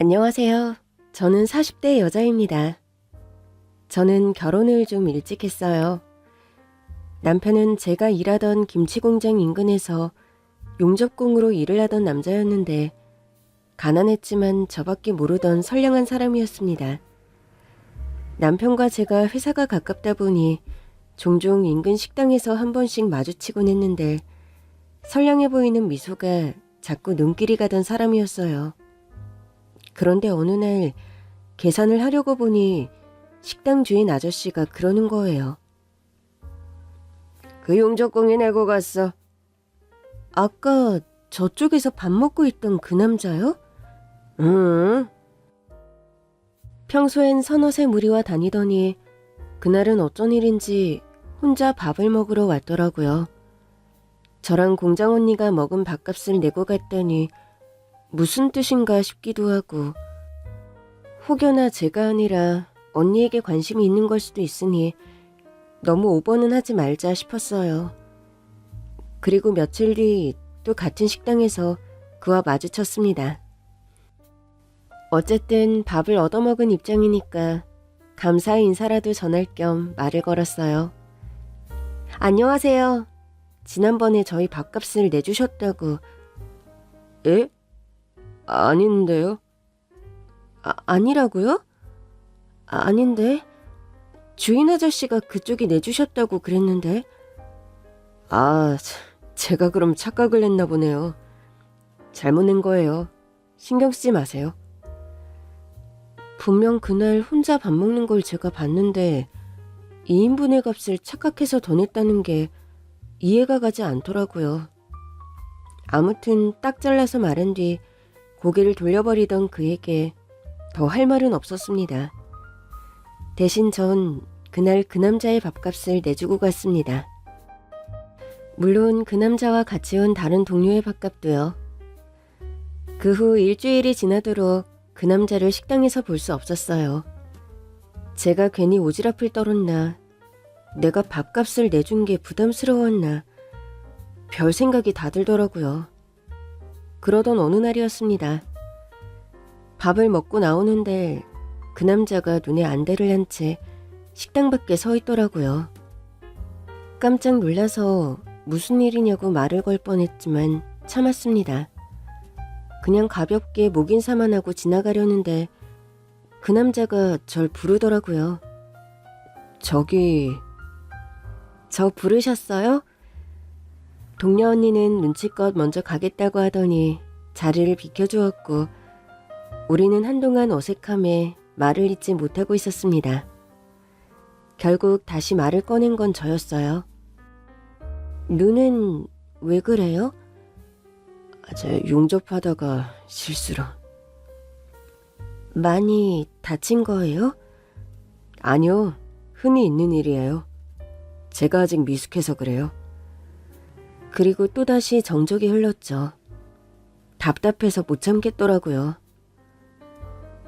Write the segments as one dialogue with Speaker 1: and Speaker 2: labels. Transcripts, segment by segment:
Speaker 1: 안녕하세요. 저는 40대 여자입니다. 저는 결혼을 좀 일찍 했어요. 남편은 제가 일하던 김치 공장 인근에서 용접공으로 일을 하던 남자였는데 가난했지만 저밖에 모르던 선량한 사람이었습니다. 남편과 제가 회사가 가깝다 보니 종종 인근 식당에서 한 번씩 마주치곤 했는데 선량해 보이는 미소가 자꾸 눈길이 가던 사람이었어요. 그런데 어느 날 계산을 하려고 보니 식당 주인 아저씨가 그러는 거예요. 그 용접공이 내고 갔어. 아까 저쪽에서 밥 먹고 있던 그 남자요? 응. 평소엔 서너새 무리와 다니더니 그날은 어쩐 일인지 혼자 밥을 먹으러 왔더라고요. 저랑 공장 언니가 먹은 밥값을 내고 갔더니 무슨 뜻인가 싶기도 하고 혹여나 제가 아니라 언니에게 관심이 있는 걸 수도 있으니 너무 오버는 하지 말자 싶었어요. 그리고 며칠 뒤 또 같은 식당에서 그와 마주쳤습니다. 어쨌든 밥을 얻어먹은 입장이니까 감사의 인사라도 전할 겸 말을 걸었어요. 안녕하세요. 지난번에 저희 밥값을 내주셨다고. 에? 아닌데요? 아니라고요? 아닌데. 주인 아저씨가 그쪽이 내주셨다고 그랬는데. 제가 그럼 착각을 했나 보네요. 잘못 낸 거예요. 신경 쓰지 마세요. 분명 그날 혼자 밥 먹는 걸 제가 봤는데 2인분의 값을 착각해서 더 냈다는 게 이해가 가지 않더라고요. 아무튼 딱 잘라서 말한 뒤 고개를 돌려버리던 그에게 더 할 말은 없었습니다. 대신 전 그날 그 남자의 밥값을 내주고 갔습니다. 물론 그 남자와 같이 온 다른 동료의 밥값도요. 그 후 일주일이 지나도록 그 남자를 식당에서 볼 수 없었어요. 제가 괜히 오지랖을 떨었나, 내가 밥값을 내준 게 부담스러웠나, 별 생각이 다 들더라고요. 그러던 어느 날이었습니다. 밥을 먹고 나오는데 그 남자가 눈에 안대를 한 채 식당 밖에 서 있더라고요. 깜짝 놀라서 무슨 일이냐고 말을 걸 뻔했지만 참았습니다. 그냥 가볍게 목 인사만 하고 지나가려는데 그 남자가 절 부르더라고요. 저 부르셨어요? 동료 언니는 눈치껏 먼저 가겠다고 하더니 자리를 비켜주었고 우리는 한동안 어색함에 말을 잇지 못하고 있었습니다. 결국 다시 말을 꺼낸 건 저였어요. 눈은 왜 그래요? 제 용접하다가 실수로. 많이 다친 거예요? 아니요, 흔히 있는 일이에요. 제가 아직 미숙해서 그래요. 그리고 또다시 정적이 흘렀죠. 답답해서 못 참겠더라고요.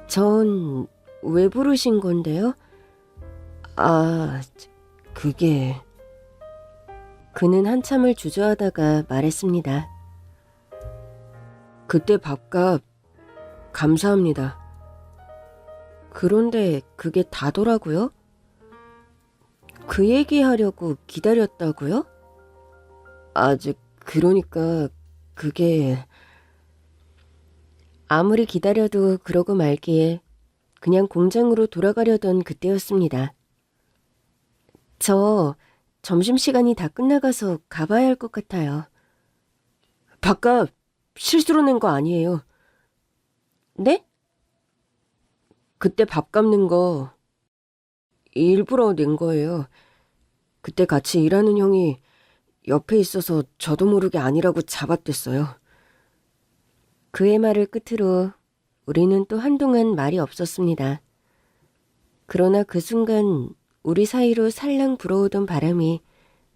Speaker 1: 전 왜 부르신 건데요? 그게... 그는 한참을 주저하다가 말했습니다. 그때 밥값 감사합니다. 그런데 그게 다더라고요? 그 얘기하려고 기다렸다고요? 그러니까 그게... 아무리 기다려도 그러고 말기에 그냥 공장으로 돌아가려던 그때였습니다. 저 점심시간이 다 끝나가서 가봐야 할 것 같아요. 밥값 실수로 낸 거 아니에요. 네? 그때 밥 갚는 거 일부러 낸 거예요. 그때 같이 일하는 형이 옆에 있어서 저도 모르게 아니라고 잡아댔어요. 그의 말을 끝으로 우리는 또 한동안 말이 없었습니다. 그러나 그 순간 우리 사이로 살랑 불어오던 바람이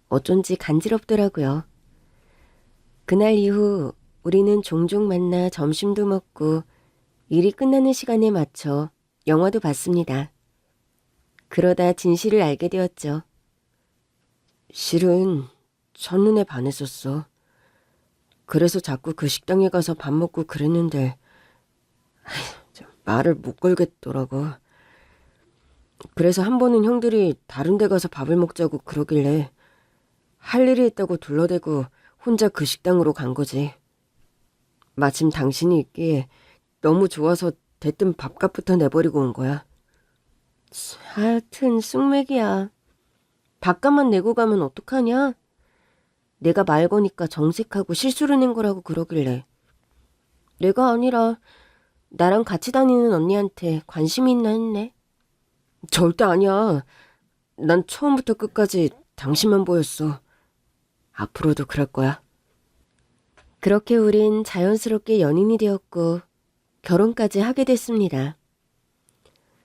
Speaker 1: 어쩐지 간지럽더라고요. 그날 이후 우리는 종종 만나 점심도 먹고 일이 끝나는 시간에 맞춰 영화도 봤습니다. 그러다 진실을 알게 되었죠. 실은 첫눈에 반했었어. 그래서 자꾸 그 식당에 가서 밥 먹고 그랬는데 말을 못 걸겠더라고. 그래서 한 번은 형들이 다른 데 가서 밥을 먹자고 그러길래 할 일이 있다고 둘러대고 혼자 그 식당으로 간 거지. 마침 당신이 있기에 너무 좋아서 대뜸 밥값부터 내버리고 온 거야. 하여튼 쑥맥이야. 밥값만 내고 가면 어떡하냐? 내가 말 거니까 정색하고 실수를 낸 거라고 그러길래. 내가 아니라 나랑 같이 다니는 언니한테 관심이 있나 했네. 절대 아니야. 난 처음부터 끝까지 당신만 보였어. 앞으로도 그럴 거야. 그렇게 우린 자연스럽게 연인이 되었고 결혼까지 하게 됐습니다.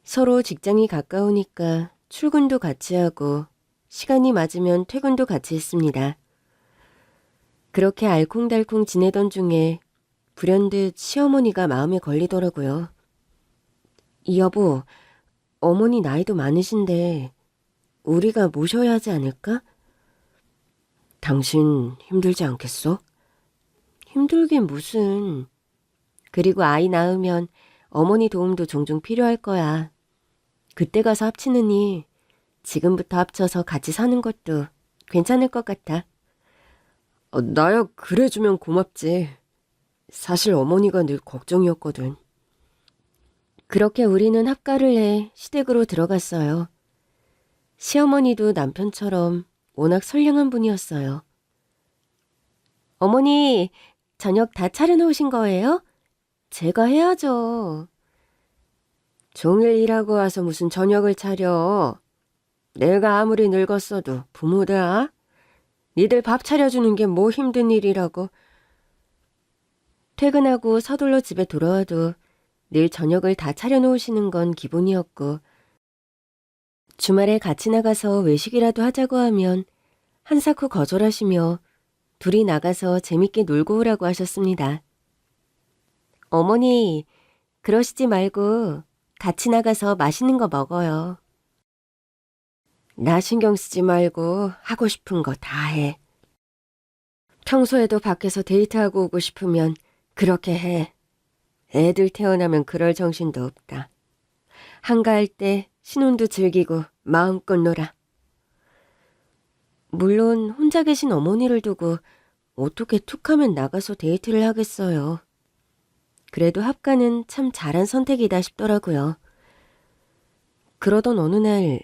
Speaker 1: 서로 직장이 가까우니까 출근도 같이 하고 시간이 맞으면 퇴근도 같이 했습니다. 그렇게 알콩달콩 지내던 중에 불현듯 시어머니가 마음에 걸리더라고요. 여보, 어머니 나이도 많으신데 우리가 모셔야 하지 않을까? 당신 힘들지 않겠어? 힘들긴 무슨. 그리고 아이 낳으면 어머니 도움도 종종 필요할 거야. 그때 가서 합치느니 지금부터 합쳐서 같이 사는 것도 괜찮을 것 같아. 나야 그래주면 고맙지. 사실 어머니가 늘 걱정이었거든. 그렇게 우리는 합가를 해 시댁으로 들어갔어요. 시어머니도 남편처럼 워낙 선량한 분이었어요. 어머니, 저녁 다 차려놓으신 거예요? 제가 해야죠. 종일 일하고 와서 무슨 저녁을 차려. 내가 아무리 늙었어도 부모다. 니들 밥 차려주는 게 뭐 힘든 일이라고. 퇴근하고 서둘러 집에 돌아와도 늘 저녁을 다 차려놓으시는 건 기본이었고 주말에 같이 나가서 외식이라도 하자고 하면 한사코 거절하시며 둘이 나가서 재밌게 놀고 오라고 하셨습니다. 어머니, 그러시지 말고 같이 나가서 맛있는 거 먹어요. 나 신경 쓰지 말고 하고 싶은 거 다 해. 평소에도 밖에서 데이트하고 오고 싶으면 그렇게 해. 애들 태어나면 그럴 정신도 없다. 한가할 때 신혼도 즐기고 마음껏 놀아. 물론 혼자 계신 어머니를 두고 어떻게 툭하면 나가서 데이트를 하겠어요. 그래도 합가는 참 잘한 선택이다 싶더라고요. 그러던 어느 날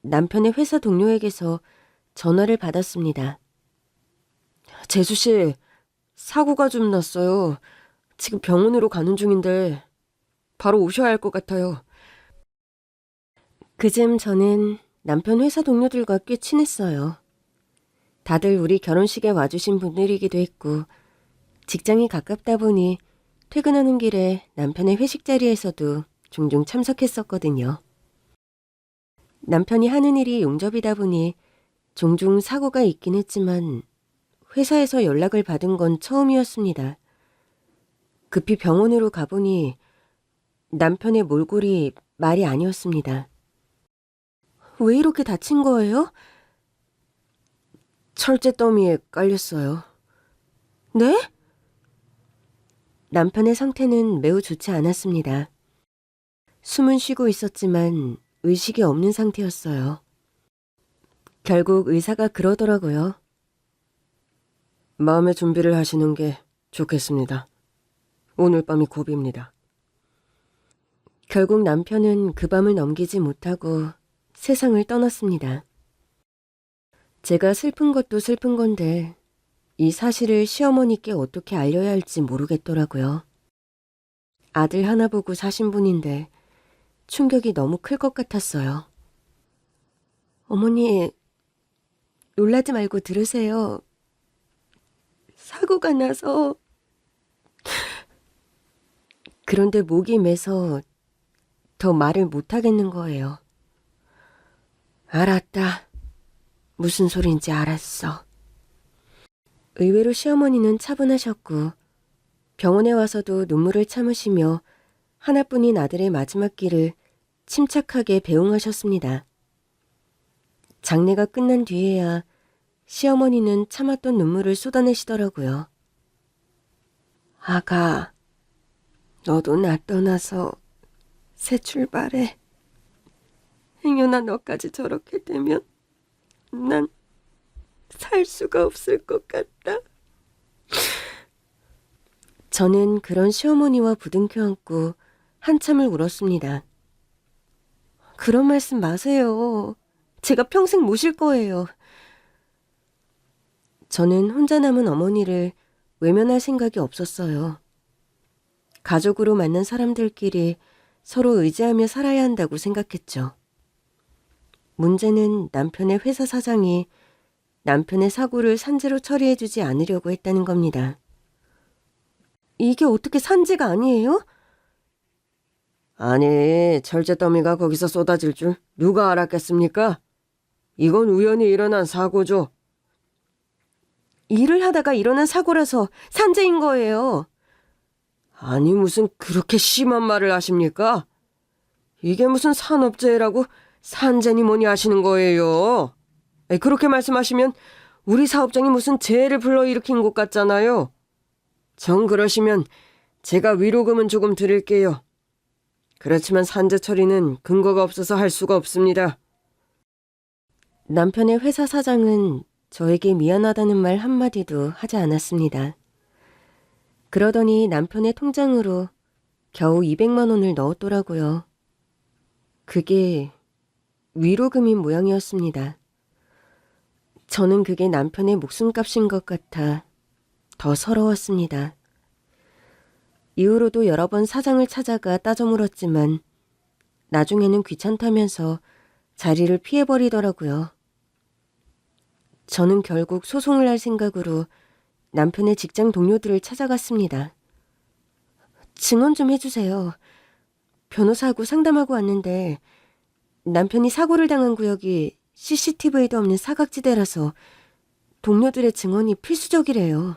Speaker 1: 남편의 회사 동료에게서 전화를 받았습니다. 재수씨, 사고가 좀 났어요. 지금 병원으로 가는 중인데 바로 오셔야 할 것 같아요. 그즘 저는 남편 회사 동료들과 꽤 친했어요. 다들 우리 결혼식에 와주신 분들이기도 했고 직장이 가깝다 보니 퇴근하는 길에 남편의 회식 자리에서도 종종 참석했었거든요. 남편이 하는 일이 용접이다 보니 종종 사고가 있긴 했지만 회사에서 연락을 받은 건 처음이었습니다. 급히 병원으로 가보니 남편의 몰골이 말이 아니었습니다. 왜 이렇게 다친 거예요? 철제 더미에 깔렸어요. 네? 남편의 상태는 매우 좋지 않았습니다. 숨은 쉬고 있었지만 의식이 없는 상태였어요. 결국 의사가 그러더라고요. 마음의 준비를 하시는 게 좋겠습니다. 오늘 밤이 고비입니다. 결국 남편은 그 밤을 넘기지 못하고 세상을 떠났습니다. 제가 슬픈 것도 슬픈 건데 이 사실을 시어머니께 어떻게 알려야 할지 모르겠더라고요. 아들 하나 보고 사신 분인데 충격이 너무 클 것 같았어요. 어머니, 놀라지 말고 들으세요. 사고가 나서... 그런데 목이 메서 더 말을 못하겠는 거예요. 알았다. 무슨 소린지 알았어. 의외로 시어머니는 차분하셨고 병원에 와서도 눈물을 참으시며 하나뿐인 아들의 마지막 길을 침착하게 배웅하셨습니다. 장례가 끝난 뒤에야 시어머니는 참았던 눈물을 쏟아내시더라고요. 아가, 너도 나 떠나서 새 출발해. 행여나 너까지 저렇게 되면 난 살 수가 없을 것 같다. 저는 그런 시어머니와 부둥켜 안고 한참을 울었습니다. 그런 말씀 마세요. 제가 평생 모실 거예요. 저는 혼자 남은 어머니를 외면할 생각이 없었어요. 가족으로 만난 사람들끼리 서로 의지하며 살아야 한다고 생각했죠. 문제는 남편의 회사 사장이 남편의 사고를 산재로 처리해주지 않으려고 했다는 겁니다. 이게 어떻게 산재가 아니에요? 아니, 철제 더미가 거기서 쏟아질 줄 누가 알았겠습니까? 이건 우연히 일어난 사고죠. 일을 하다가 일어난 사고라서 산재인 거예요. 아니, 무슨 그렇게 심한 말을 하십니까? 이게 무슨 산업재해라고 산재니 뭐니 하시는 거예요. 그렇게 말씀하시면 우리 사업장이 무슨 재해를 불러일으킨 것 같잖아요. 정 그러시면 제가 위로금은 조금 드릴게요. 그렇지만 산재 처리는 근거가 없어서 할 수가 없습니다. 남편의 회사 사장은 저에게 미안하다는 말 한마디도 하지 않았습니다. 그러더니 남편의 통장으로 겨우 200만 원을 넣었더라고요. 그게 위로금인 모양이었습니다. 저는 그게 남편의 목숨값인 것 같아 더 서러웠습니다. 이후로도 여러 번 사장을 찾아가 따져 물었지만 나중에는 귀찮다면서 자리를 피해버리더라고요. 저는 결국 소송을 할 생각으로 남편의 직장 동료들을 찾아갔습니다. 증언 좀 해주세요. 변호사하고 상담하고 왔는데 남편이 사고를 당한 구역이 CCTV에도 없는 사각지대라서 동료들의 증언이 필수적이래요.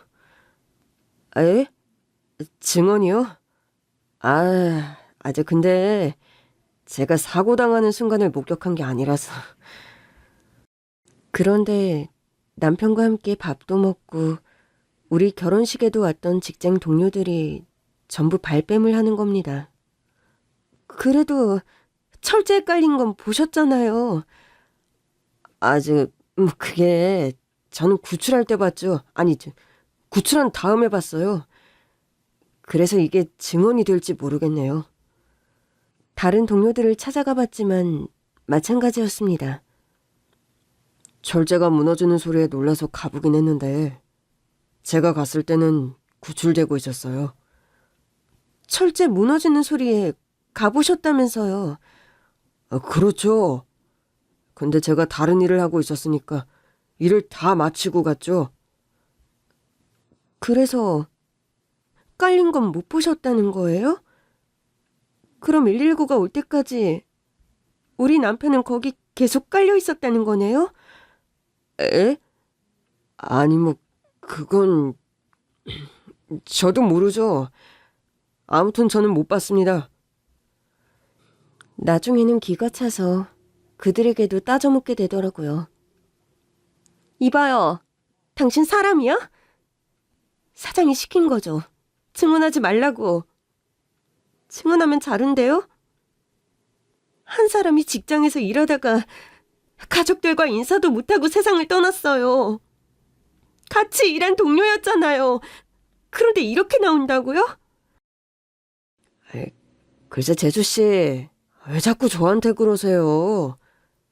Speaker 1: 에? 증언이요? 근데 제가 사고 당하는 순간을 목격한 게 아니라서. 그런데 남편과 함께 밥도 먹고 우리 결혼식에도 왔던 직장 동료들이 전부 발뺌을 하는 겁니다. 그래도 철제에 깔린 건 보셨잖아요. 그게 저는 구출할 때 봤죠. 구출한 다음에 봤어요. 그래서 이게 증언이 될지 모르겠네요. 다른 동료들을 찾아가 봤지만 마찬가지였습니다. 철제가 무너지는 소리에 놀라서 가보긴 했는데 제가 갔을 때는 구출되고 있었어요. 철제 무너지는 소리에 가보셨다면서요. 그렇죠. 근데 제가 다른 일을 하고 있었으니까 일을 다 마치고 갔죠. 그래서 깔린 건 못 보셨다는 거예요? 그럼 119가 올 때까지 우리 남편은 거기 계속 깔려 있었다는 거네요? 에? 그건 저도 모르죠. 아무튼 저는 못 봤습니다. 나중에는 기가 차서 그들에게도 따져 묻게 되더라고요. 이봐요. 당신 사람이야? 사장이 시킨 거죠. 증언하지 말라고. 증언하면 자른대요? 한 사람이 직장에서 일하다가 가족들과 인사도 못하고 세상을 떠났어요. 같이 일한 동료였잖아요. 그런데 이렇게 나온다고요? 글쎄 제주씨, 왜 자꾸 저한테 그러세요?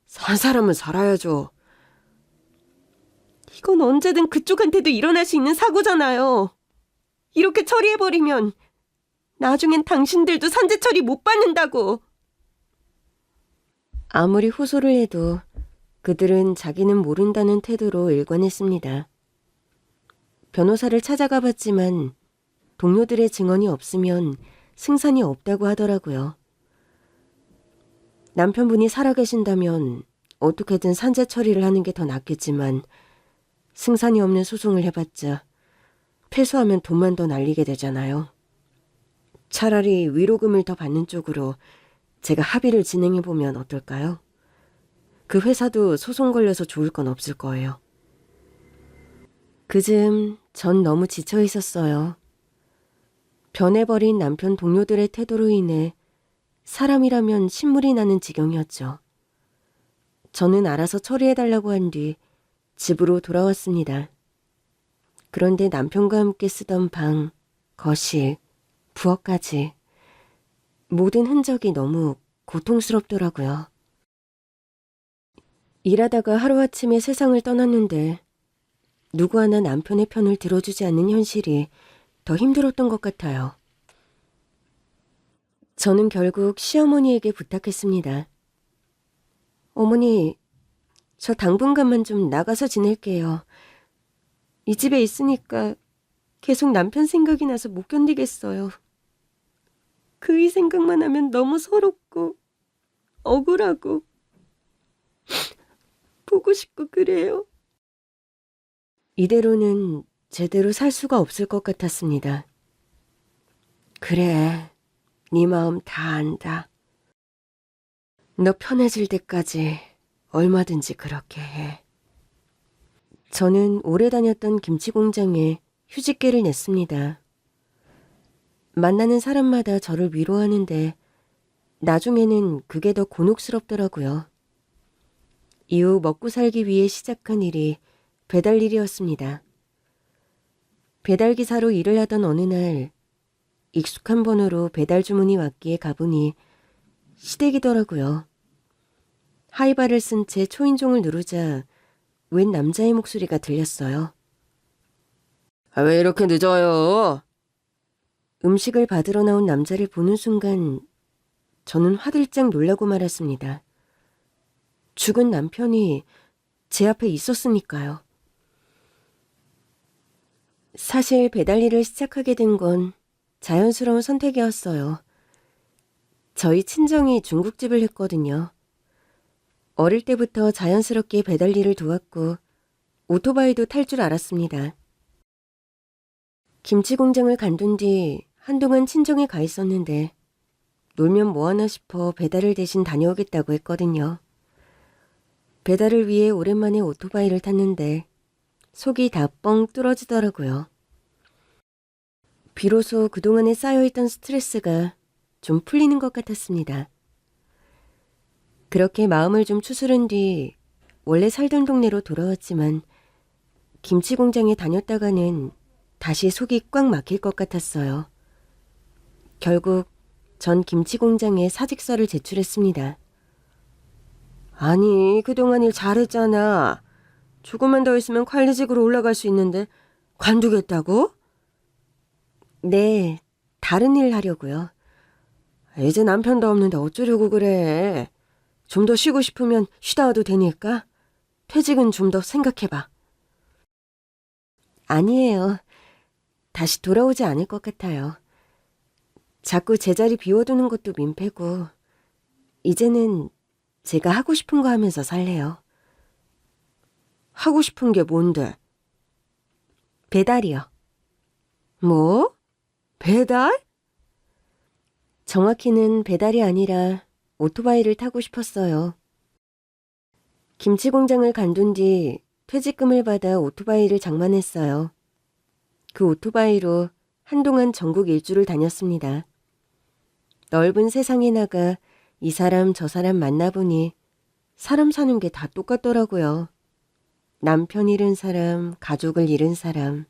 Speaker 1: 산 사람은 살아야죠. 이건 언제든 그쪽한테도 일어날 수 있는 사고잖아요. 이렇게 처리해버리면 나중엔 당신들도 산재 처리 못 받는다고. 아무리 호소를 해도 그들은 자기는 모른다는 태도로 일관했습니다. 변호사를 찾아가 봤지만 동료들의 증언이 없으면 승산이 없다고 하더라고요. 남편분이 살아계신다면 어떻게든 산재 처리를 하는 게 더 낫겠지만 승산이 없는 소송을 해봤자 패소하면 돈만 더 날리게 되잖아요. 차라리 위로금을 더 받는 쪽으로 제가 합의를 진행해보면 어떨까요? 그 회사도 소송 걸려서 좋을 건 없을 거예요. 그즈음 전 너무 지쳐 있었어요. 변해버린 남편 동료들의 태도로 인해 사람이라면 신물이 나는 지경이었죠. 저는 알아서 처리해달라고 한 뒤 집으로 돌아왔습니다. 그런데 남편과 함께 쓰던 방, 거실, 부엌까지 모든 흔적이 너무 고통스럽더라고요. 일하다가 하루아침에 세상을 떠났는데 누구 하나 남편의 편을 들어주지 않는 현실이 더 힘들었던 것 같아요. 저는 결국 시어머니에게 부탁했습니다. 어머니, 저 당분간만 좀 나가서 지낼게요. 이 집에 있으니까 계속 남편 생각이 나서 못 견디겠어요. 그의 생각만 하면 너무 서럽고 억울하고 보고 싶고 그래요. 이대로는 제대로 살 수가 없을 것 같았습니다. 그래, 네 마음 다 안다. 너 편해질 때까지 얼마든지 그렇게 해. 저는 오래 다녔던 김치 공장에 휴직계를 냈습니다. 만나는 사람마다 저를 위로하는데 나중에는 그게 더 곤혹스럽더라고요. 이후 먹고 살기 위해 시작한 일이 배달 일이었습니다. 배달기사로 일을 하던 어느 날 익숙한 번호로 배달 주문이 왔기에 가보니 시댁이더라고요. 하이바를 쓴 채 초인종을 누르자 웬 남자의 목소리가 들렸어요. 왜 이렇게 늦어요? 음식을 받으러 나온 남자를 보는 순간 저는 화들짝 놀라고 말았습니다. 죽은 남편이 제 앞에 있었으니까요. 사실 배달 일을 시작하게 된 건 자연스러운 선택이었어요. 저희 친정이 중국집을 했거든요. 어릴 때부터 자연스럽게 배달 일을 도왔고 오토바이도 탈 줄 알았습니다. 김치 공장을 간둔 뒤 한동안 친정에 가 있었는데 놀면 뭐하나 싶어 배달을 대신 다녀오겠다고 했거든요. 배달을 위해 오랜만에 오토바이를 탔는데 속이 다 뻥 뚫어지더라고요. 비로소 그동안에 쌓여있던 스트레스가 좀 풀리는 것 같았습니다. 그렇게 마음을 좀 추스른 뒤 원래 살던 동네로 돌아왔지만 김치 공장에 다녔다가는 다시 속이 꽉 막힐 것 같았어요. 결국 전 김치 공장에 사직서를 제출했습니다. 아니, 그동안 일 잘했잖아. 조금만 더 있으면 관리직으로 올라갈 수 있는데 관두겠다고? 네, 다른 일 하려고요. 이제 남편도 없는데 어쩌려고 그래. 좀 더 쉬고 싶으면 쉬다 와도 되니까 퇴직은 좀 더 생각해봐. 아니에요. 다시 돌아오지 않을 것 같아요. 자꾸 제자리 비워두는 것도 민폐고 이제는 제가 하고 싶은 거 하면서 살래요. 하고 싶은 게 뭔데? 배달이요. 뭐? 배달? 정확히는 배달이 아니라 오토바이를 타고 싶었어요. 김치 공장을 간둔 뒤 퇴직금을 받아 오토바이를 장만했어요. 그 오토바이로 한동안 전국 일주를 다녔습니다. 넓은 세상에 나가 이 사람 저 사람 만나보니 사람 사는 게 다 똑같더라고요. 남편 잃은 사람, 가족을 잃은 사람.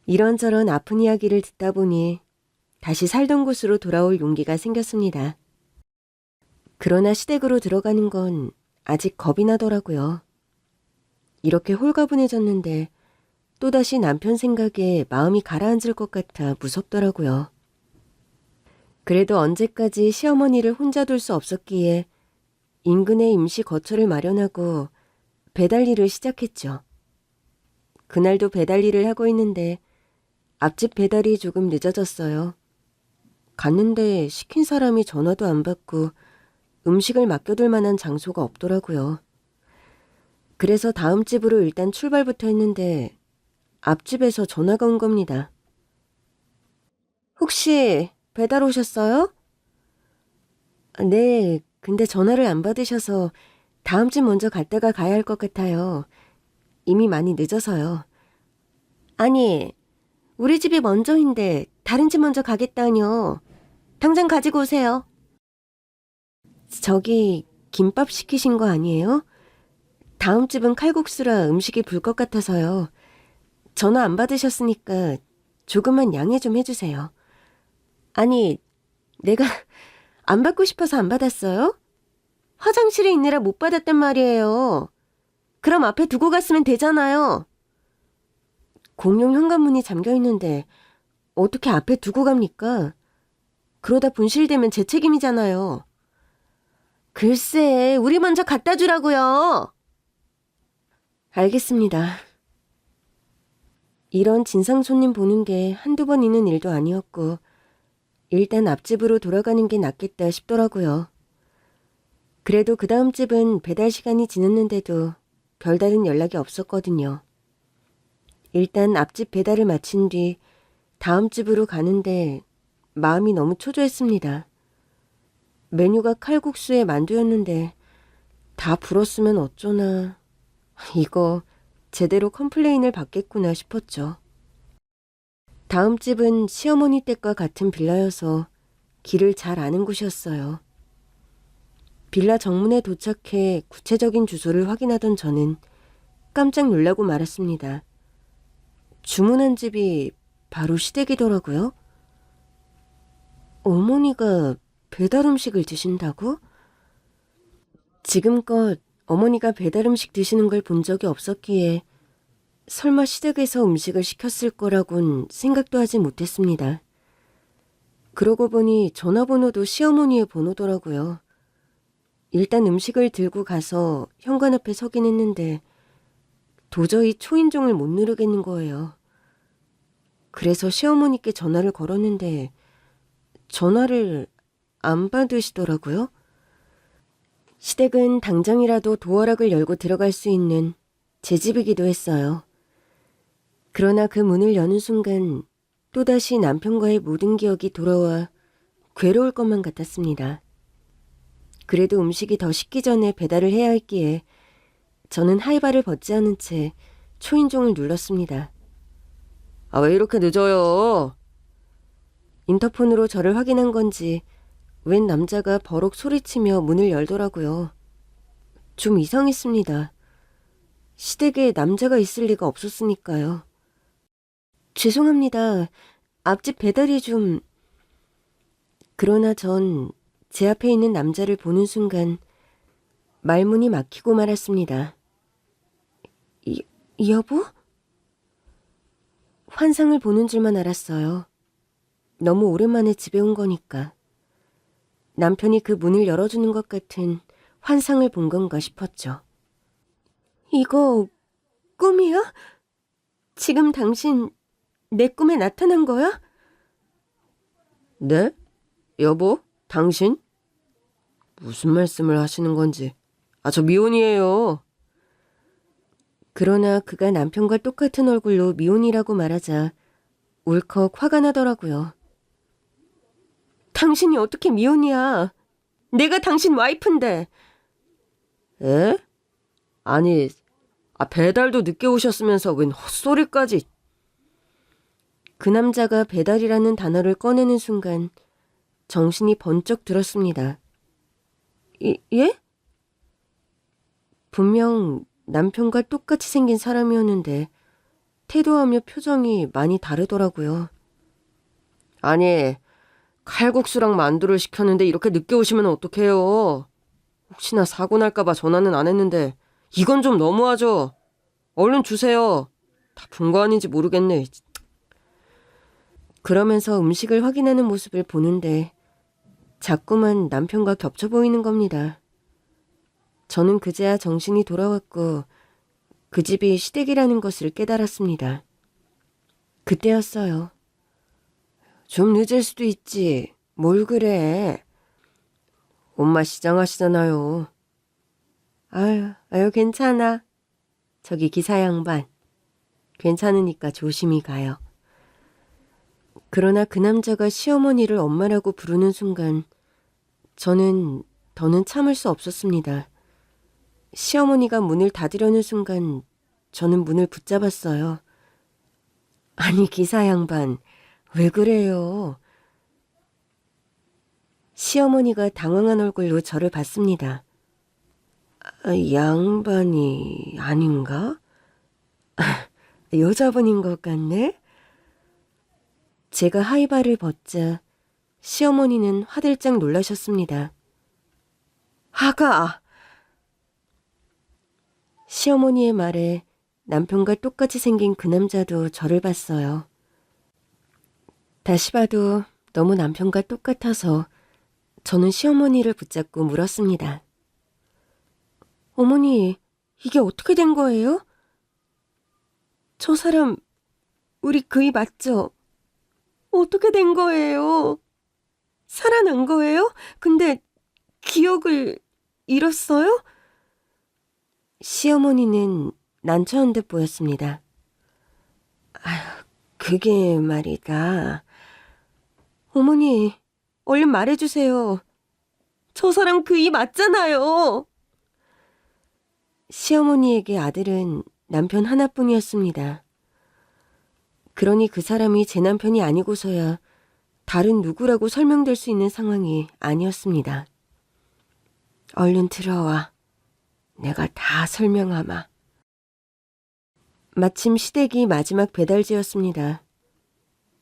Speaker 1: 이런저런 아픈 이야기를 듣다 보니 다시 살던 곳으로 돌아올 용기가 생겼습니다. 그러나 시댁으로 들어가는 건 아직 겁이 나더라고요. 이렇게 홀가분해졌는데 또다시 남편 생각에 마음이 가라앉을 것 같아 무섭더라고요. 그래도 언제까지 시어머니를 혼자 둘 수 없었기에 인근에 임시 거처를 마련하고 배달 일을 시작했죠. 그날도 배달 일을 하고 있는데 앞집 배달이 조금 늦어졌어요. 갔는데 시킨 사람이 전화도 안 받고 음식을 맡겨둘 만한 장소가 없더라고요. 그래서 다음 집으로 일단 출발부터 했는데 앞집에서 전화가 온 겁니다. 혹시 배달 오셨어요? 네, 근데 전화를 안 받으셔서 다음 집 먼저 갔다가 가야 할 것 같아요. 이미 많이 늦어서요. 아니, 우리 집이 먼저인데 다른 집 먼저 가겠다뇨. 당장 가지고 오세요. 저기 김밥 시키신 거 아니에요? 다음 집은 칼국수라 음식이 불 것 같아서요. 전화 안 받으셨으니까 조금만 양해 좀 해주세요. 아니, 내가 안 받고 싶어서 안 받았어요? 화장실에 있느라 못 받았단 말이에요. 그럼 앞에 두고 갔으면 되잖아요. 공용 현관문이 잠겨 있는데 어떻게 앞에 두고 갑니까? 그러다 분실되면 제 책임이잖아요. 글쎄, 우리 먼저 갖다 주라고요. 알겠습니다. 이런 진상 손님 보는 게 한두 번 있는 일도 아니었고 일단 앞집으로 돌아가는 게 낫겠다 싶더라고요. 그래도 그 다음 집은 배달 시간이 지났는데도 별다른 연락이 없었거든요. 일단 앞집 배달을 마친 뒤 다음 집으로 가는데 마음이 너무 초조했습니다. 메뉴가 칼국수에 만두였는데 다 불었으면 어쩌나. 이거 제대로 컴플레인을 받겠구나 싶었죠. 다음 집은 시어머니 댁과 같은 빌라여서 길을 잘 아는 곳이었어요. 빌라 정문에 도착해 구체적인 주소를 확인하던 저는 깜짝 놀라고 말았습니다. 주문한 집이 바로 시댁이더라고요. 어머니가 배달 음식을 드신다고? 지금껏 어머니가 배달 음식 드시는 걸 본 적이 없었기에 설마 시댁에서 음식을 시켰을 거라곤 생각도 하지 못했습니다. 그러고 보니 전화번호도 시어머니의 번호더라고요. 일단 음식을 들고 가서 현관 앞에 서긴 했는데 도저히 초인종을 못 누르겠는 거예요. 그래서 시어머니께 전화를 걸었는데 전화를 안 받으시더라고요. 시댁은 당장이라도 도어락을 열고 들어갈 수 있는 제 집이기도 했어요. 그러나 그 문을 여는 순간 또다시 남편과의 모든 기억이 돌아와 괴로울 것만 같았습니다. 그래도 음식이 더 식기 전에 배달을 해야 했기에 저는 하이바를 벗지 않은 채 초인종을 눌렀습니다. 아, 왜 이렇게 늦어요? 인터폰으로 저를 확인한 건지 웬 남자가 버럭 소리치며 문을 열더라고요. 좀 이상했습니다. 시댁에 남자가 있을 리가 없었으니까요. 죄송합니다. 앞집 배달이 좀... 그러나 전 제 앞에 있는 남자를 보는 순간 말문이 막히고 말았습니다. 여보? 환상을 보는 줄만 알았어요. 너무 오랜만에 집에 온 거니까. 남편이 그 문을 열어주는 것 같은 환상을 본 건가 싶었죠. 이거 꿈이야? 지금 당신 내 꿈에 나타난 거야? 네? 여보? 당신? 무슨 말씀을 하시는 건지. 아, 저 미혼이에요. 그러나 그가 남편과 똑같은 얼굴로 미혼이라고 말하자 울컥 화가 나더라고요. 당신이 어떻게 미혼이야? 내가 당신 와이프인데. 에? 아니, 배달도 늦게 오셨으면서 웬 헛소리까지. 그 남자가 배달이라는 단어를 꺼내는 순간 정신이 번쩍 들었습니다. 예? 분명 남편과 똑같이 생긴 사람이었는데 태도하며 표정이 많이 다르더라고요. 아니, 칼국수랑 만두를 시켰는데 이렇게 늦게 오시면 어떡해요. 혹시나 사고 날까봐 전화는 안 했는데 이건 좀 너무하죠. 얼른 주세요. 다 본 거 아닌지 모르겠네. 그러면서 음식을 확인하는 모습을 보는데 자꾸만 남편과 겹쳐 보이는 겁니다. 저는 그제야 정신이 돌아왔고 그 집이 시댁이라는 것을 깨달았습니다. 그때였어요. 좀 늦을 수도 있지. 뭘 그래. 엄마 시장하시잖아요. 아유, 괜찮아. 저기 기사 양반. 괜찮으니까 조심히 가요. 그러나 그 남자가 시어머니를 엄마라고 부르는 순간 저는 더는 참을 수 없었습니다. 시어머니가 문을 닫으려는 순간 저는 문을 붙잡았어요. 아니, 기사 양반, 왜 그래요? 시어머니가 당황한 얼굴로 저를 봤습니다. 양반이 아닌가? 여자분인 것 같네? 제가 하이바를 벗자 시어머니는 화들짝 놀라셨습니다. 아가! 시어머니의 말에 남편과 똑같이 생긴 그 남자도 저를 봤어요. 다시 봐도 너무 남편과 똑같아서 저는 시어머니를 붙잡고 물었습니다. 어머니, 이게 어떻게 된 거예요? 저 사람 우리 그이 맞죠? 어떻게 된 거예요? 살아난 거예요? 근데 기억을 잃었어요? 시어머니는 난처한 듯 보였습니다. 아휴, 그게 말이다. 어머니, 얼른 말해주세요. 저 사람 그이 맞잖아요. 시어머니에게 아들은 남편 하나뿐이었습니다. 그러니 그 사람이 제 남편이 아니고서야 다른 누구라고 설명될 수 있는 상황이 아니었습니다. 얼른 들어와. 내가 다 설명하마. 마침 시댁이 마지막 배달지였습니다.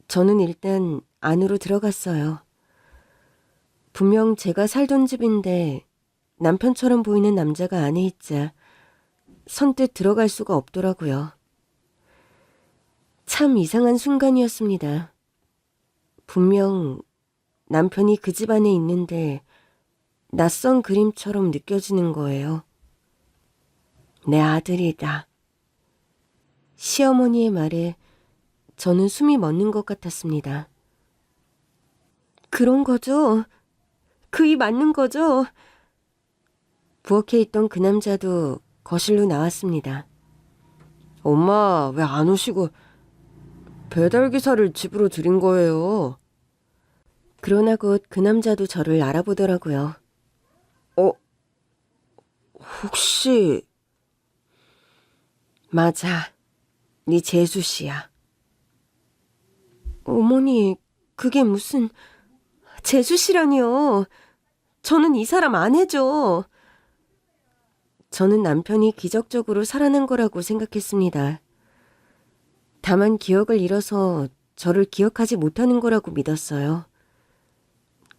Speaker 1: 저는 일단 안으로 들어갔어요. 분명 제가 살던 집인데 남편처럼 보이는 남자가 안에 있자 선뜻 들어갈 수가 없더라고요. 참 이상한 순간이었습니다. 분명 남편이 그 집 안에 있는데 낯선 그림처럼 느껴지는 거예요. 내 아들이다. 시어머니의 말에 저는 숨이 멎는 것 같았습니다. 그런 거죠? 그이 맞는 거죠? 부엌에 있던 그 남자도 거실로 나왔습니다. 엄마, 왜 안 오시고 배달기사를 집으로 들인 거예요? 그러나 곧 그 남자도 저를 알아보더라고요. 혹시... 맞아, 네 재수 씨야. 어머니, 그게 무슨... 재수 씨라니요. 저는 이 사람 아내죠. 저는 남편이 기적적으로 살아난 거라고 생각했습니다. 다만 기억을 잃어서 저를 기억하지 못하는 거라고 믿었어요.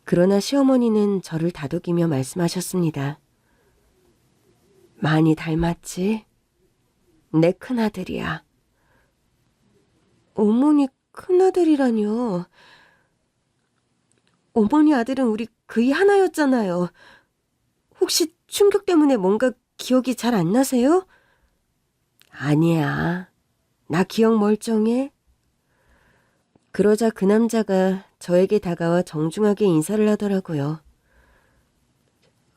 Speaker 1: 그러나 시어머니는 저를 다독이며 말씀하셨습니다. 많이 닮았지? 내 큰아들이야. 어머니 큰아들이라뇨. 어머니 아들은 우리 그이 하나였잖아요. 혹시 충격 때문에 뭔가 기억이 잘 안 나세요? 아니야. 나 기억 멀쩡해. 그러자 그 남자가 저에게 다가와 정중하게 인사를 하더라고요.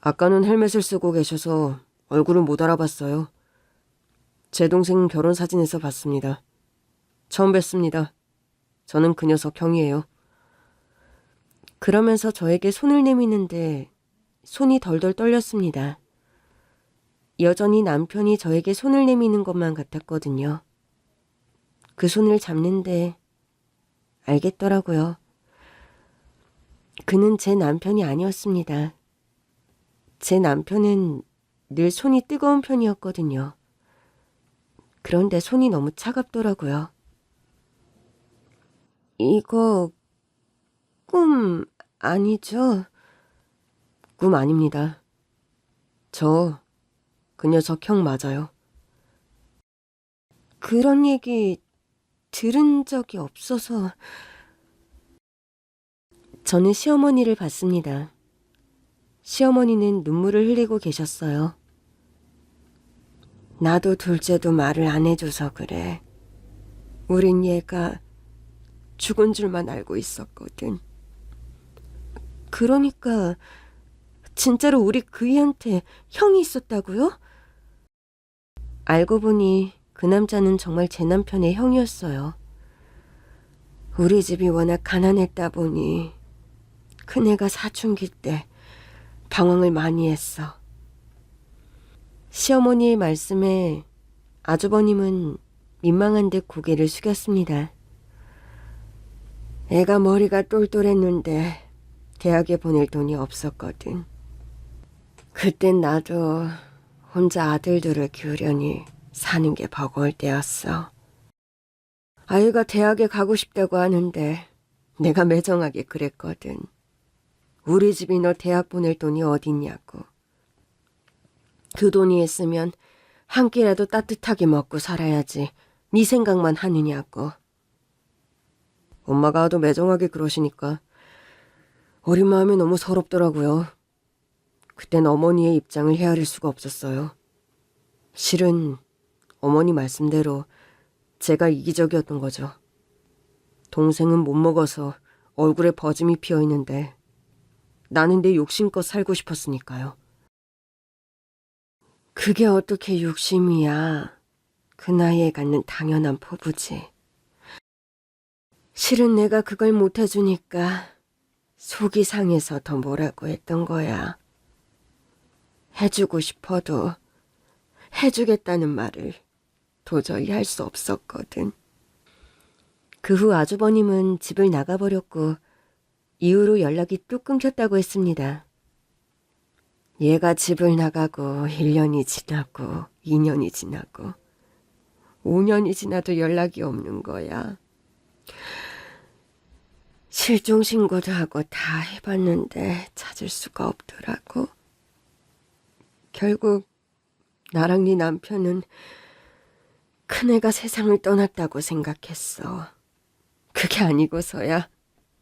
Speaker 1: 아까는 헬멧을 쓰고 계셔서 얼굴을 못 알아봤어요. 제 동생 결혼 사진에서 봤습니다. 처음 뵙습니다. 저는 그 녀석 형이에요. 그러면서 저에게 손을 내미는데 손이 덜덜 떨렸습니다. 여전히 남편이 저에게 손을 내미는 것만 같았거든요. 그 손을 잡는데 알겠더라고요. 그는 제 남편이 아니었습니다. 제 남편은 늘 손이 뜨거운 편이었거든요. 그런데 손이 너무 차갑더라고요. 이거 꿈 아니죠? 꿈 아닙니다. 저 그 녀석 형 맞아요. 그런 얘기 들은 적이 없어서. 저는 시어머니를 봤습니다. 시어머니는 눈물을 흘리고 계셨어요. 나도 둘째도 말을 안 해줘서 그래. 우린 얘가 죽은 줄만 알고 있었거든. 그러니까 진짜로 우리 그이한테 형이 있었다고요? 알고 보니 그 남자는 정말 제 남편의 형이었어요. 우리 집이 워낙 가난했다 보니 큰애가 사춘기 때 방황을 많이 했어. 시어머니의 말씀에 아주버님은 민망한 듯 고개를 숙였습니다. 애가 머리가 똘똘했는데 대학에 보낼 돈이 없었거든. 그땐 나도 혼자 아들들을 키우려니 사는 게 버거울 때였어. 아이가 대학에 가고 싶다고 하는데 내가 매정하게 그랬거든. 우리 집이 너 대학 보낼 돈이 어딨냐고. 그 돈이 있으면 한 끼라도 따뜻하게 먹고 살아야지 네 생각만 하느냐고. 엄마가 하도 매정하게 그러시니까 어린 마음이 너무 서럽더라고요. 그땐 어머니의 입장을 헤아릴 수가 없었어요. 실은 어머니 말씀대로 제가 이기적이었던 거죠. 동생은 못 먹어서 얼굴에 버짐이 피어있는데 나는 내 욕심껏 살고 싶었으니까요. 그게 어떻게 욕심이야. 그 나이에 갖는 당연한 포부지. 실은 내가 그걸 못 해주니까 속이 상해서 더 뭐라고 했던 거야. 해주고 싶어도 해주겠다는 말을 도저히 할 수 없었거든. 그 후 아주버님은 집을 나가버렸고 이후로 연락이 뚝 끊겼다고 했습니다. 얘가 집을 나가고 1년이 지나고 2년이 지나고 5년이 지나도 연락이 없는 거야. 실종신고도 하고 다 해봤는데 찾을 수가 없더라고. 결국 나랑 네 남편은 큰애가 세상을 떠났다고 생각했어. 그게 아니고서야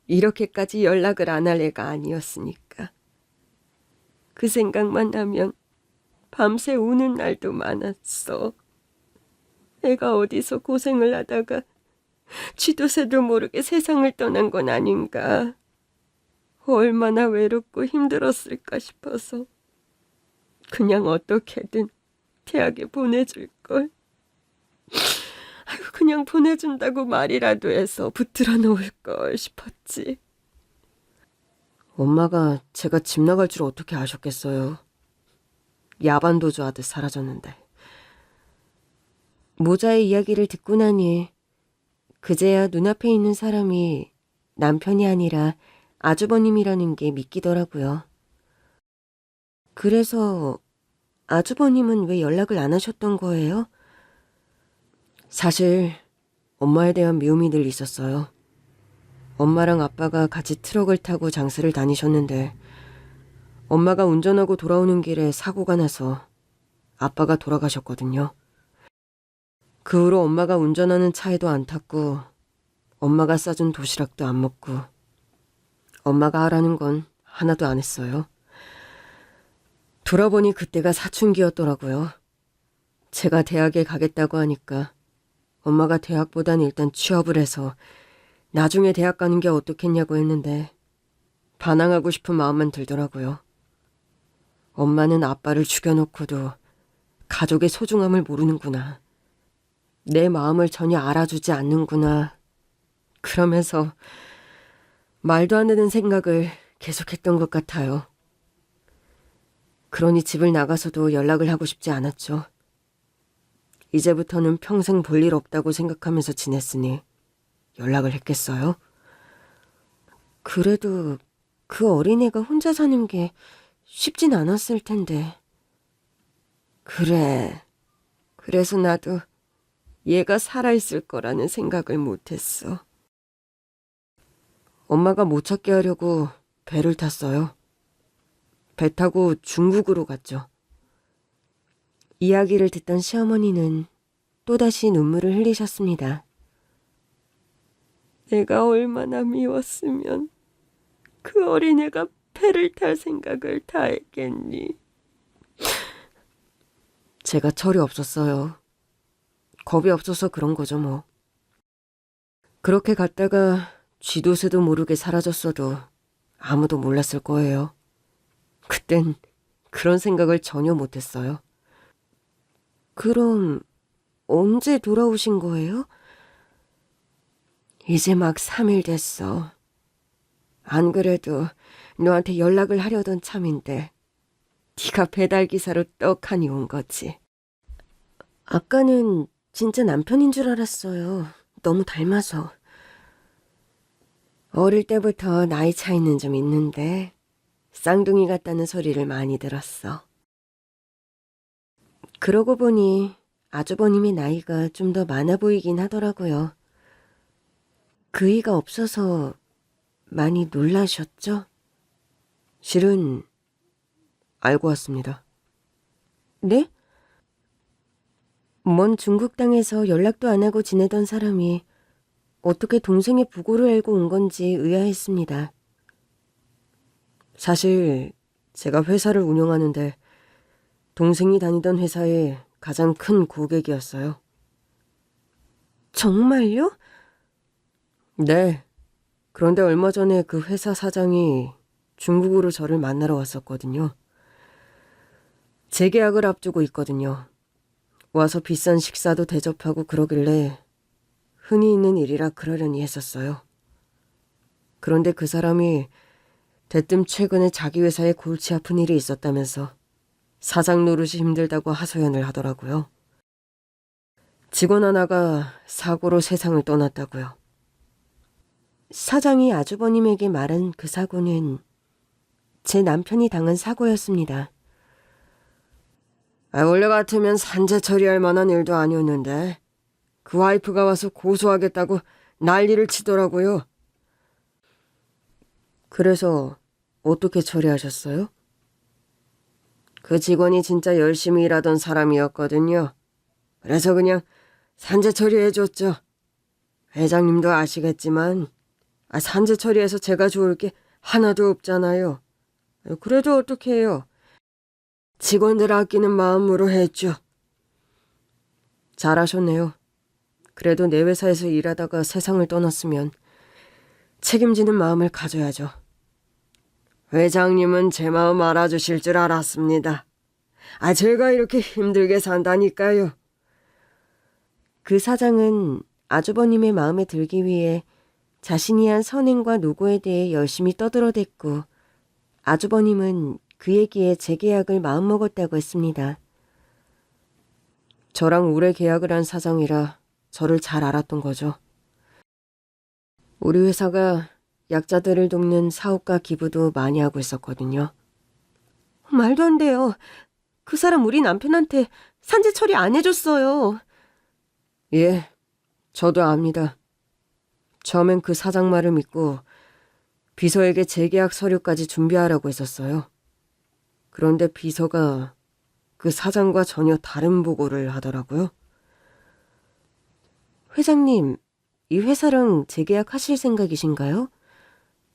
Speaker 1: 이렇게까지 연락을 안 할 애가 아니었으니까. 그 생각만 하면 밤새 우는 날도 많았어. 애가 어디서 고생을 하다가 쥐도 새도 모르게 세상을 떠난 건 아닌가. 얼마나 외롭고 힘들었을까 싶어서 그냥 어떻게든 대학에 보내줄걸. 아이고, 그냥 보내준다고 말이라도 해서 붙들어 놓을걸 싶었지. 엄마가 제가 집 나갈 줄 어떻게 아셨겠어요. 야반도주하듯 사라졌는데. 모자의 이야기를 듣고 나니 그제야 눈앞에 있는 사람이 남편이 아니라 아주버님이라는 게 믿기더라고요. 그래서 아주버님은 왜 연락을 안 하셨던 거예요? 사실 엄마에 대한 미움이 늘 있었어요. 엄마랑 아빠가 같이 트럭을 타고 장사를 다니셨는데 엄마가 운전하고 돌아오는 길에 사고가 나서 아빠가 돌아가셨거든요. 그 후로 엄마가 운전하는 차에도 안 탔고 엄마가 싸준 도시락도 안 먹고 엄마가 하라는 건 하나도 안 했어요. 돌아보니 그때가 사춘기였더라고요. 제가 대학에 가겠다고 하니까 엄마가 대학보단 일단 취업을 해서 나중에 대학 가는 게 어떻겠냐고 했는데 반항하고 싶은 마음만 들더라고요. 엄마는 아빠를 죽여놓고도 가족의 소중함을 모르는구나. 내 마음을 전혀 알아주지 않는구나. 그러면서 말도 안 되는 생각을 계속했던 것 같아요. 그러니 집을 나가서도 연락을 하고 싶지 않았죠. 이제부터는 평생 볼 일 없다고 생각하면서 지냈으니 연락을 했겠어요? 그래도 그 어린애가 혼자 사는 게 쉽진 않았을 텐데. 그래. 그래서 나도 얘가 살아있을 거라는 생각을 못했어. 엄마가 못 찾게 하려고 배를 탔어요. 배 타고 중국으로 갔죠. 이야기를 듣던 시어머니는 또다시 눈물을 흘리셨습니다. 내가 얼마나 미웠으면 그 어린애가 배를 탈 생각을 다 했겠니. 제가 철이 없었어요. 겁이 없어서 그런 거죠 뭐. 그렇게 갔다가 쥐도 새도 모르게 사라졌어도 아무도 몰랐을 거예요. 그땐 그런 생각을 전혀 못했어요. 그럼 언제 돌아오신 거예요? 이제 막 3일 됐어. 안 그래도 너한테 연락을 하려던 참인데 네가 배달기사로 떡하니 온 거지. 아까는 진짜 남편인 줄 알았어요. 너무 닮아서. 어릴 때부터 나이 차이는 좀 있는데 쌍둥이 같다는 소리를 많이 들었어. 그러고 보니 아주버님의 나이가 좀 더 많아 보이긴 하더라고요. 그이가 없어서 많이 놀라셨죠? 실은 알고 왔습니다. 네? 먼 중국 땅에서 연락도 안 하고 지내던 사람이 어떻게 동생의 부고를 알고 온 건지 의아했습니다. 사실 제가 회사를 운영하는데 동생이 다니던 회사의 가장 큰 고객이었어요. 정말요? 네. 그런데 얼마 전에 그 회사 사장이 중국으로 저를 만나러 왔었거든요. 재계약을 앞두고 있거든요. 와서 비싼 식사도 대접하고 그러길래 흔히 있는 일이라 그러려니 했었어요. 그런데 그 사람이 대뜸 최근에 자기 회사에 골치 아픈 일이 있었다면서 사장 노릇이 힘들다고 하소연을 하더라고요. 직원 하나가 사고로 세상을 떠났다고요. 사장이 아주버님에게 말한 그 사고는 제 남편이 당한 사고였습니다. 원래 같으면 산재 처리할 만한 일도 아니었는데 그 와이프가 와서 고소하겠다고 난리를 치더라고요. 그래서 어떻게 처리하셨어요? 그 직원이 진짜 열심히 일하던 사람이었거든요. 그래서 그냥 산재 처리해줬죠. 회장님도 아시겠지만 산재 처리해서 제가 좋을 게 하나도 없잖아요. 그래도 어떻게 해요? 직원들 아끼는 마음으로 했죠. 잘하셨네요. 그래도 내 회사에서 일하다가 세상을 떠났으면 책임지는 마음을 가져야죠. 회장님은 제 마음 알아주실 줄 알았습니다. 제가 이렇게 힘들게 산다니까요. 그 사장은 아주버님의 마음에 들기 위해 자신이 한 선행과 노고에 대해 열심히 떠들어댔고 아주버님은 그 얘기에 재계약을 마음먹었다고 했습니다. 저랑 오래 계약을 한 사장이라 저를 잘 알았던 거죠. 우리 회사가 약자들을 돕는 사업과 기부도 많이 하고 있었거든요. 말도 안 돼요. 그 사람 우리 남편한테 산재 처리 안 해줬어요. 예, 저도 압니다. 처음엔 그 사장 말을 믿고 비서에게 재계약 서류까지 준비하라고 했었어요. 그런데 비서가 그 사장과 전혀 다른 보고를 하더라고요. 회장님, 이 회사랑 재계약하실 생각이신가요?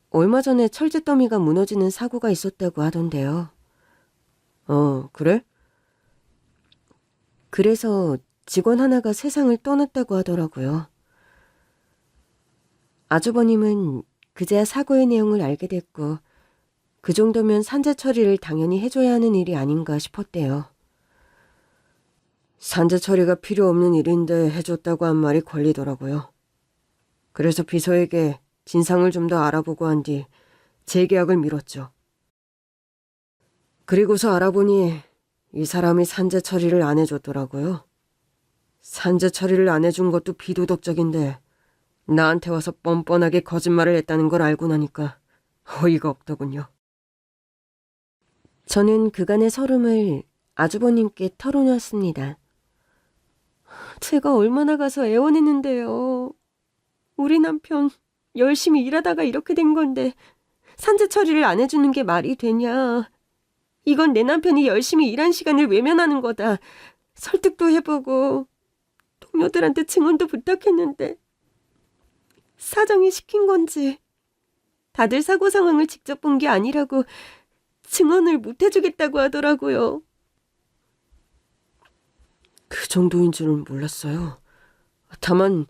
Speaker 1: 얼마 전에 철제 더미가 무너지는 사고가 있었다고 하던데요. 그래? 그래서 직원 하나가 세상을 떠났다고 하더라고요. 아주버님은 그제야 사고의 내용을 알게 됐고 그 정도면 산재 처리를 당연히 해줘야 하는 일이 아닌가 싶었대요. 산재 처리가 필요 없는 일인데 해줬다고 한 말이 걸리더라고요. 그래서 비서에게 진상을 좀 더 알아보고 한 뒤 재계약을 미뤘죠. 그리고서 알아보니 이 사람이 산재 처리를 안 해줬더라고요. 산재 처리를 안 해준 것도 비도덕적인데 나한테 와서 뻔뻔하게 거짓말을 했다는 걸 알고 나니까 어이가 없더군요. 저는 그간의 서름을 아주버님께 털어놓았습니다. 제가 얼마나 가서 애원했는데요. 우리 남편 열심히 일하다가 이렇게 된 건데 산재 처리를 안 해주는 게 말이 되냐. 이건 내 남편이 열심히 일한 시간을 외면하는 거다. 설득도 해보고 동료들한테 증언도 부탁했는데 사장이 시킨 건지 다들 사고 상황을 직접 본 게 아니라고 증언을 못 해주겠다고 하더라고요. 그 정도인 줄은 몰랐어요. 다만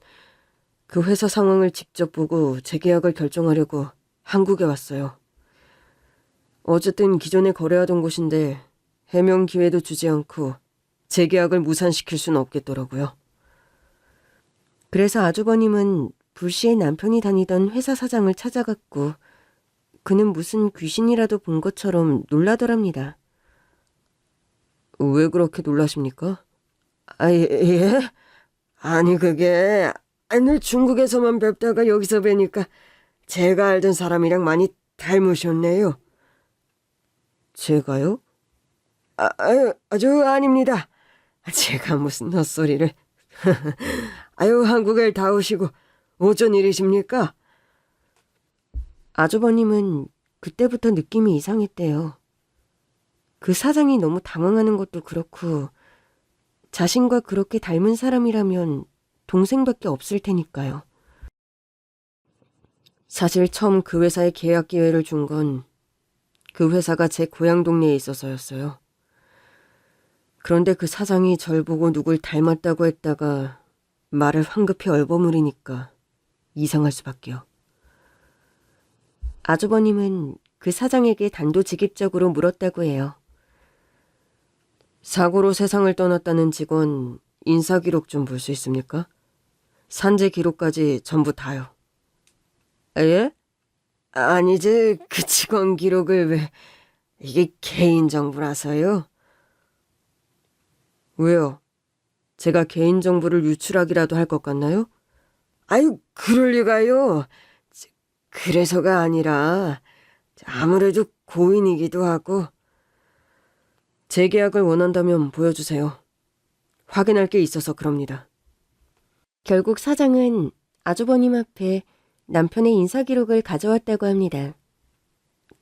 Speaker 1: 그 회사 상황을 직접 보고 재계약을 결정하려고 한국에 왔어요. 어쨌든 기존에 거래하던 곳인데 해명 기회도 주지 않고 재계약을 무산시킬 수는 없겠더라고요. 그래서 아주버님은 불시에 남편이 다니던 회사 사장을 찾아갔고 그는 무슨 귀신이라도 본 것처럼 놀라더랍니다. 왜 그렇게 놀라십니까? 예? 아니 그게 늘 중국에서만 뵙다가 여기서 뵈니까
Speaker 2: 제가 알던 사람이랑 많이 닮으셨네요.
Speaker 1: 제가요?
Speaker 2: 아닙니다. 제가 무슨 헛소리를. 아유, 한국에 다 오시고 어쩐 일이십니까?
Speaker 1: 아주버님은 그때부터 느낌이 이상했대요. 그 사장이 너무 당황하는 것도 그렇고 자신과 그렇게 닮은 사람이라면 동생밖에 없을 테니까요. 사실 처음 그 회사에 계약 기회를 준 건 그 회사가 제 고향 동네에 있어서였어요. 그런데 그 사장이 절 보고 누굴 닮았다고 했다가 말을 황급히 얼버무리니까 이상할 수밖에요. 아주버님은 그 사장에게 단도직입적으로 물었다고 해요. 사고로 세상을 떠났다는 직원 인사기록 좀 볼 수 있습니까? 산재 기록까지 전부 다요. 예?
Speaker 2: 아니지, 그 직원 기록을 왜... 이게 개인정보라서요.
Speaker 1: 왜요? 제가 개인정보를 유출하기라도 할 것 같나요?
Speaker 2: 아유, 그럴 리가요. 그래서가 아니라 아무래도 고인이기도 하고.
Speaker 1: 재계약을 원한다면 보여주세요. 확인할 게 있어서 그럽니다. 결국 사장은 아주버님 앞에 남편의 인사기록을 가져왔다고 합니다.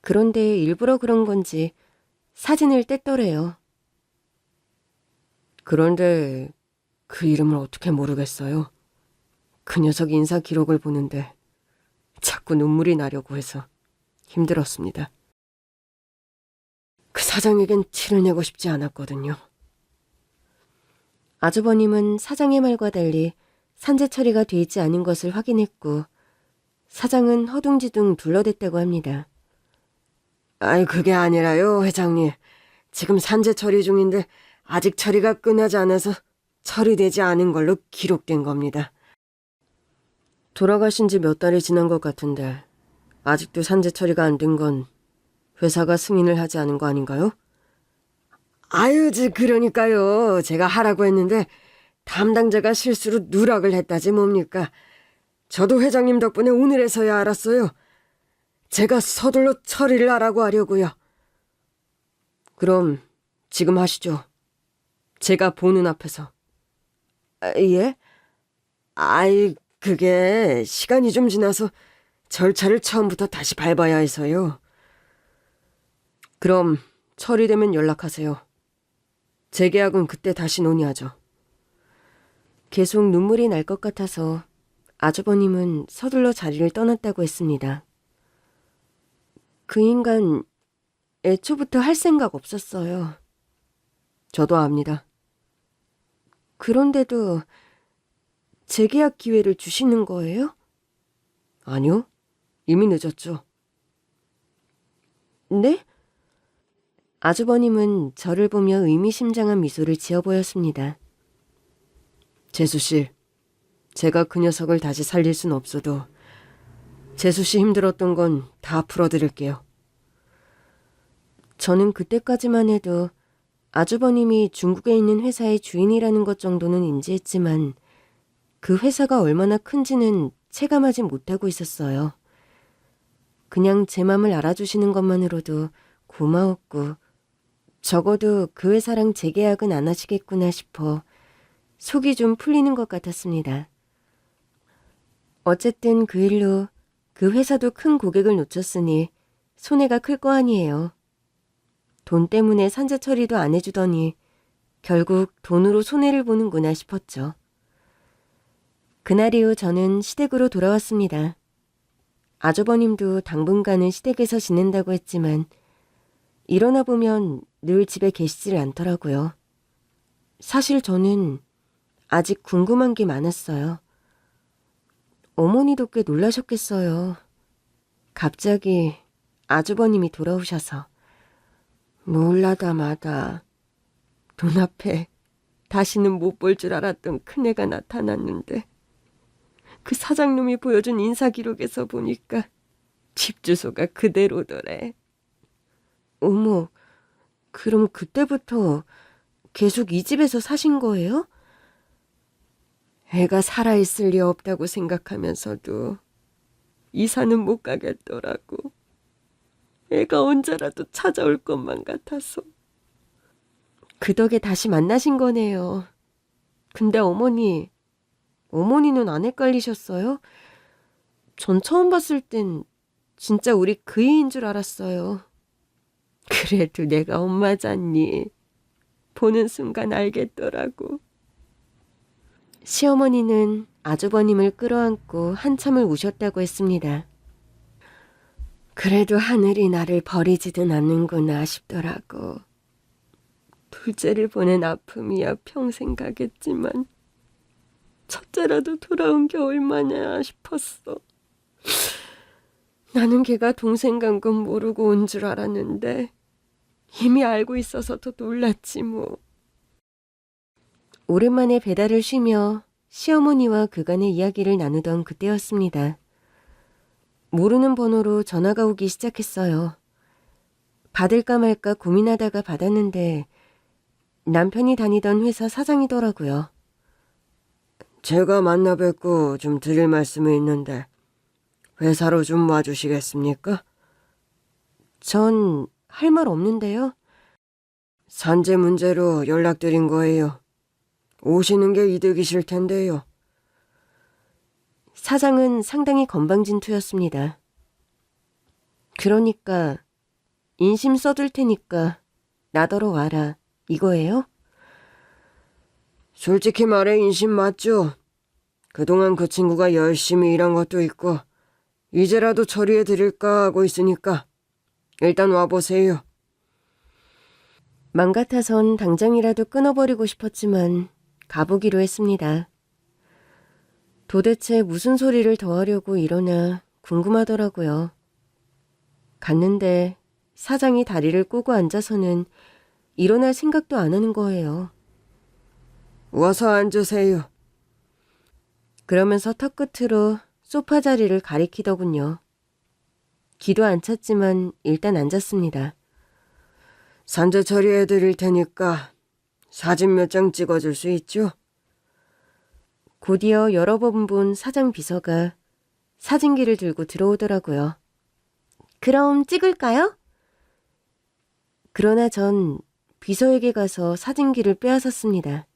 Speaker 1: 그런데 일부러 그런 건지 사진을 뗐더래요. 그런데 그 이름을 어떻게 모르겠어요. 그 녀석 인사기록을 보는데 자꾸 눈물이 나려고 해서 힘들었습니다. 그 사장에겐 티를 내고 싶지 않았거든요. 아주버님은 사장의 말과 달리 산재 처리가 돼 있지 않은 것을 확인했고 사장은 허둥지둥 둘러댔다고 합니다.
Speaker 2: 아이, 그게 아니라요, 회장님. 지금 산재 처리 중인데 아직 처리가 끝나지 않아서 처리되지 않은 걸로 기록된 겁니다.
Speaker 1: 돌아가신 지 몇 달이 지난 것 같은데 아직도 산재 처리가 안 된 건 회사가 승인을 하지 않은 거 아닌가요?
Speaker 2: 아유, 그러니까요. 제가 하라고 했는데 담당자가 실수로 누락을 했다지 뭡니까. 저도 회장님 덕분에 오늘에서야 알았어요. 제가 서둘러 처리를 하라고 하려고요.
Speaker 1: 그럼 지금 하시죠. 제가 보는 앞에서.
Speaker 2: 예? 아이, 그게 시간이 좀 지나서 절차를 처음부터 다시 밟아야 해서요.
Speaker 1: 그럼 처리되면 연락하세요. 재계약은 그때 다시 논의하죠. 계속 눈물이 날 것 같아서 아주버님은 서둘러 자리를 떠났다고 했습니다. 그 인간 애초부터 할 생각 없었어요. 저도 압니다. 그런데도 재계약 기회를 주시는 거예요? 아니요. 이미 늦었죠. 네? 아주버님은 저를 보며 의미심장한 미소를 지어 보였습니다. 재수씨, 제가 그 녀석을 다시 살릴 순 없어도 재수씨 힘들었던 건 다 풀어드릴게요. 저는 그때까지만 해도 아주버님이 중국에 있는 회사의 주인이라는 것 정도는 인지했지만 그 회사가 얼마나 큰지는 체감하지 못하고 있었어요. 그냥 제 맘을 알아주시는 것만으로도 고마웠고 적어도 그 회사랑 재계약은 안 하시겠구나 싶어 속이 좀 풀리는 것 같았습니다. 어쨌든 그 일로 그 회사도 큰 고객을 놓쳤으니 손해가 클 거 아니에요. 돈 때문에 산재 처리도 안 해주더니 결국 돈으로 손해를 보는구나 싶었죠. 그날 이후 저는 시댁으로 돌아왔습니다. 아주버님도 당분간은 시댁에서 지낸다고 했지만 일어나 보면 늘 집에 계시질 않더라고요. 사실 저는 아직 궁금한 게 많았어요. 어머니도 꽤 놀라셨겠어요. 갑자기 아주버님이 돌아오셔서 몰라다 마다 눈앞에 다시는 못 볼 줄 알았던 큰애가 나타났는데 그 사장놈이 보여준 인사기록에서 보니까 집 주소가 그대로더래. 어머, 그럼 그때부터 계속 이 집에서 사신 거예요? 애가 살아있을 리 없다고 생각하면서도
Speaker 2: 이사는 못 가겠더라고. 애가 언제라도 찾아올 것만 같아서.
Speaker 1: 그 덕에 다시 만나신 거네요. 근데 어머니는 안 헷갈리셨어요? 전 처음 봤을 땐 진짜 우리 그이인 줄 알았어요. 그래도 내가 엄마잖니. 보는 순간 알겠더라고. 시어머니는 아주버님을 끌어안고 한참을 우셨다고 했습니다. 그래도 하늘이 나를 버리지든 않는구나 싶더라고. 둘째를 보낸 아픔이야 평생 가겠지만 첫째라도 돌아온 게 얼마냐 싶었어. 나는 걔가 동생 간 건 모르고 온 줄 알았는데 이미 알고 있어서 더 놀랐지 뭐. 오랜만에 배달을 쉬며 시어머니와 그간의 이야기를 나누던 그때였습니다. 모르는 번호로 전화가 오기 시작했어요. 받을까 말까 고민하다가 받았는데 남편이 다니던 회사 사장이더라고요.
Speaker 2: 제가 만나 뵙고 좀 드릴 말씀이 있는데 회사로 좀 와주시겠습니까?
Speaker 1: 전 할 말 없는데요.
Speaker 2: 산재 문제로 연락드린 거예요. 오시는 게 이득이실 텐데요.
Speaker 1: 사장은 상당히 건방진 투였습니다. 그러니까 인심 써둘 테니까 나더러 와라 이거예요?
Speaker 2: 솔직히 말해 인심 맞죠? 그동안 그 친구가 열심히 일한 것도 있고 이제라도 처리해 드릴까 하고 있으니까 일단 와보세요.
Speaker 1: 맘 같아선 당장이라도 끊어버리고 싶었지만 가보기로 했습니다. 도대체 무슨 소리를 더 하려고 이러나 궁금하더라고요. 갔는데 사장이 다리를 꼬고 앉아서는 일어날 생각도 안 하는 거예요.
Speaker 2: 와서 앉으세요.
Speaker 1: 그러면서 턱끝으로 소파 자리를 가리키더군요. 기도 안 찼지만 일단 앉았습니다.
Speaker 2: 산재 처리해 드릴 테니까 사진 몇 장 찍어줄 수 있죠?
Speaker 1: 곧이어 여러 번 본 사장 비서가 사진기를 들고 들어오더라고요. 그럼 찍을까요? 그러나 전 비서에게 가서 사진기를 빼앗았습니다.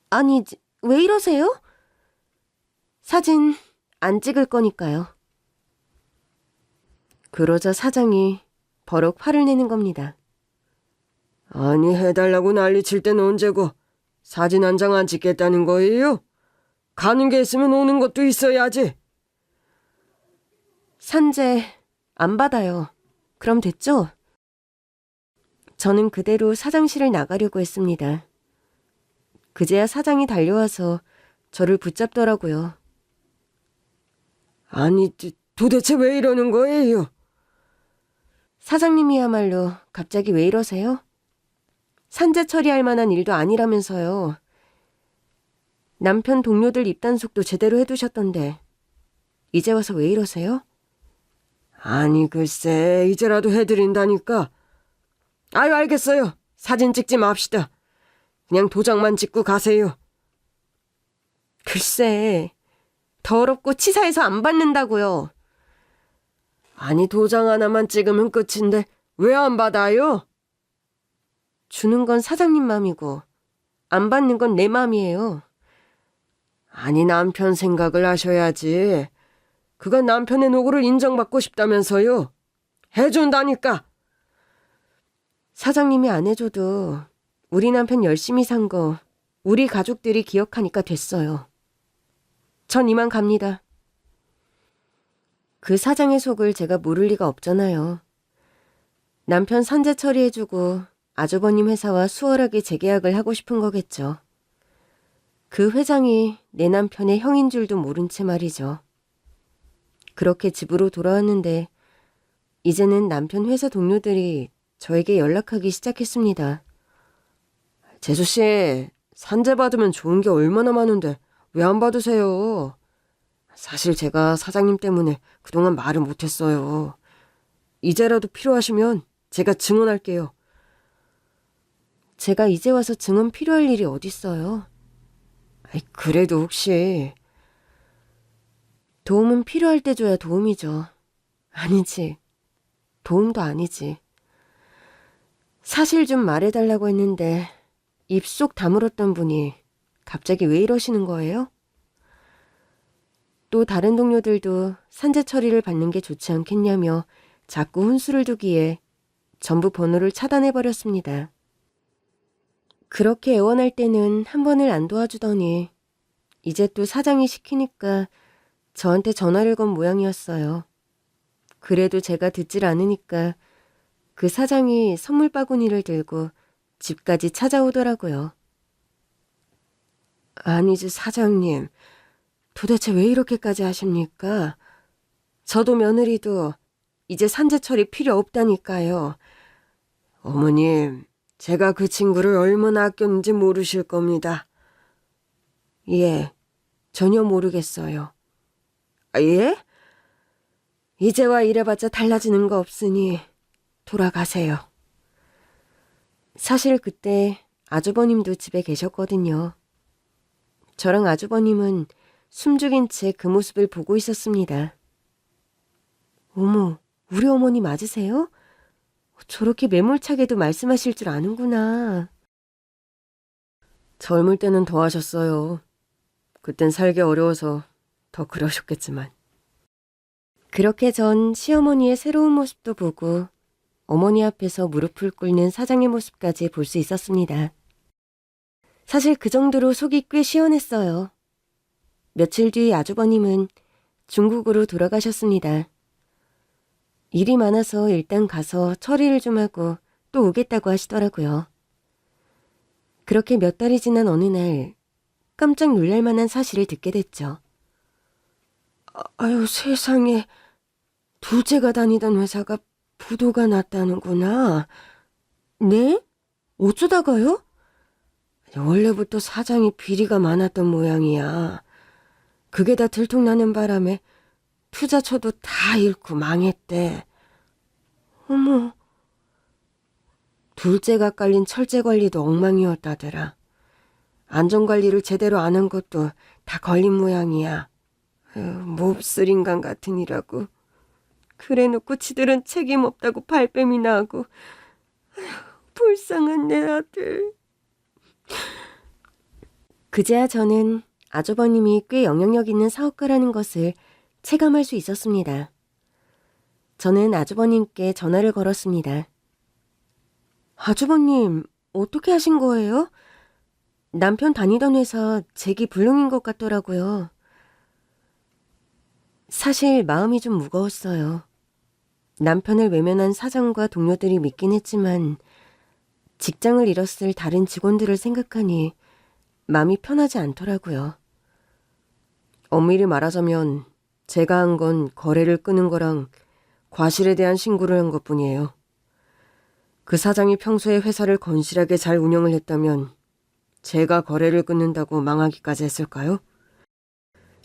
Speaker 1: 아니, 왜 이러세요? 사진 안 찍을 거니까요. 그러자 사장이 버럭 화를 내는 겁니다.
Speaker 2: 아니 해달라고 난리칠 땐 언제고 사진 한 장 안 찍겠다는 거예요? 가는 게 있으면 오는 것도 있어야지.
Speaker 1: 산재 안 받아요. 그럼 됐죠? 저는 그대로 사장실을 나가려고 했습니다. 그제야 사장이 달려와서 저를 붙잡더라고요.
Speaker 2: 아니 도대체 왜 이러는 거예요?
Speaker 1: 사장님이야말로 갑자기 왜 이러세요? 산재 처리할 만한 일도 아니라면서요. 남편 동료들 입단속도 제대로 해두셨던데 이제 와서 왜 이러세요?
Speaker 2: 아니 글쎄 이제라도 해드린다니까. 아유 알겠어요. 사진 찍지 맙시다. 그냥 도장만 찍고 가세요.
Speaker 1: 글쎄, 더럽고 치사해서 안 받는다고요.
Speaker 2: 아니 도장 하나만 찍으면 끝인데 왜 안 받아요?
Speaker 1: 주는 건 사장님 맘이고 안 받는 건 내 맘이에요.
Speaker 2: 아니 남편 생각을 하셔야지. 그건 남편의 노고를 인정받고 싶다면서요. 해준다니까.
Speaker 1: 사장님이 안 해줘도 우리 남편 열심히 산 거 우리 가족들이 기억하니까 됐어요. 전 이만 갑니다. 그 사장의 속을 제가 모를 리가 없잖아요. 남편 산재 처리해주고 아주버님 회사와 수월하게 재계약을 하고 싶은 거겠죠. 그 회장이 내 남편의 형인 줄도 모른 채 말이죠. 그렇게 집으로 돌아왔는데 이제는 남편 회사 동료들이 저에게 연락하기 시작했습니다.
Speaker 2: 재수씨, 산재 받으면 좋은 게 얼마나 많은데 왜 안 받으세요? 사실 제가 사장님 때문에 그동안 말을 못했어요. 이제라도 필요하시면 제가 증언할게요.
Speaker 1: 제가 이제 와서 증언 필요할 일이 어딨어요.
Speaker 2: 그래도 혹시
Speaker 1: 도움은 필요할 때 줘야 도움이죠. 아니지. 도움도 아니지. 사실 좀 말해달라고 했는데 입속 다물었던 분이 갑자기 왜 이러시는 거예요? 또 다른 동료들도 산재 처리를 받는 게 좋지 않겠냐며 자꾸 훈수를 두기에 전부 번호를 차단해버렸습니다. 그렇게 애원할 때는 한 번을 안 도와주더니 이제 또 사장이 시키니까 저한테 전화를 건 모양이었어요. 그래도 제가 듣질 않으니까 그 사장이 선물 바구니를 들고 집까지 찾아오더라고요. 아니지, 사장님. 도대체 왜 이렇게까지 하십니까? 저도 며느리도 이제 산재 처리 필요 없다니까요. 어머님, 제가 그 친구를 얼마나 아꼈는지 모르실 겁니다. 예, 전혀 모르겠어요. 아, 예? 이제와 이래봤자 달라지는 거 없으니 돌아가세요. 사실 그때 아주버님도 집에 계셨거든요. 저랑 아주버님은 숨죽인 채 그 모습을 보고 있었습니다. 어머, 우리 어머니 맞으세요? 저렇게 매몰차게도 말씀하실 줄 아는구나. 젊을 때는 더 하셨어요. 그땐 살기 어려워서 더 그러셨겠지만. 그렇게 전 시어머니의 새로운 모습도 보고 어머니 앞에서 무릎을 꿇는 사장의 모습까지 볼 수 있었습니다. 사실 그 정도로 속이 꽤 시원했어요. 며칠 뒤 아주버님은 중국으로 돌아가셨습니다. 일이 많아서 일단 가서 처리를 좀 하고 또 오겠다고 하시더라고요. 그렇게 몇 달이 지난 어느 날 깜짝 놀랄 만한 사실을 듣게 됐죠. 아유, 세상에. 둘째가 다니던 회사가 부도가 났다는구나. 네? 어쩌다가요? 원래부터 사장이 비리가 많았던 모양이야. 그게 다 들통나는 바람에 투자처도 다 잃고 망했대. 어머. 둘째가 깔린 철제 관리도 엉망이었다더라. 안전관리를 제대로 안 한 것도 다 걸린 모양이야. 몹쓸 인간 같으니라고. 그래놓고 지들은 책임 없다고 발뺌이나 하고. 불쌍한 내 아들. 그제야 저는 아주버님이 꽤 영향력 있는 사업가라는 것을 체감할 수 있었습니다. 저는 아주버님께 전화를 걸었습니다. 아주버님, 어떻게 하신 거예요? 남편 다니던 회사 재기 불능인 것 같더라고요. 사실 마음이 좀 무거웠어요. 남편을 외면한 사장과 동료들이 믿긴 했지만 직장을 잃었을 다른 직원들을 생각하니 마음이 편하지 않더라고요. 엄밀히 말하자면 제가 한 건 거래를 끄는 거랑 과실에 대한 신고를 한 것뿐이에요. 그 사장이 평소에 회사를 건실하게 잘 운영을 했다면 제가 거래를 끊는다고 망하기까지 했을까요?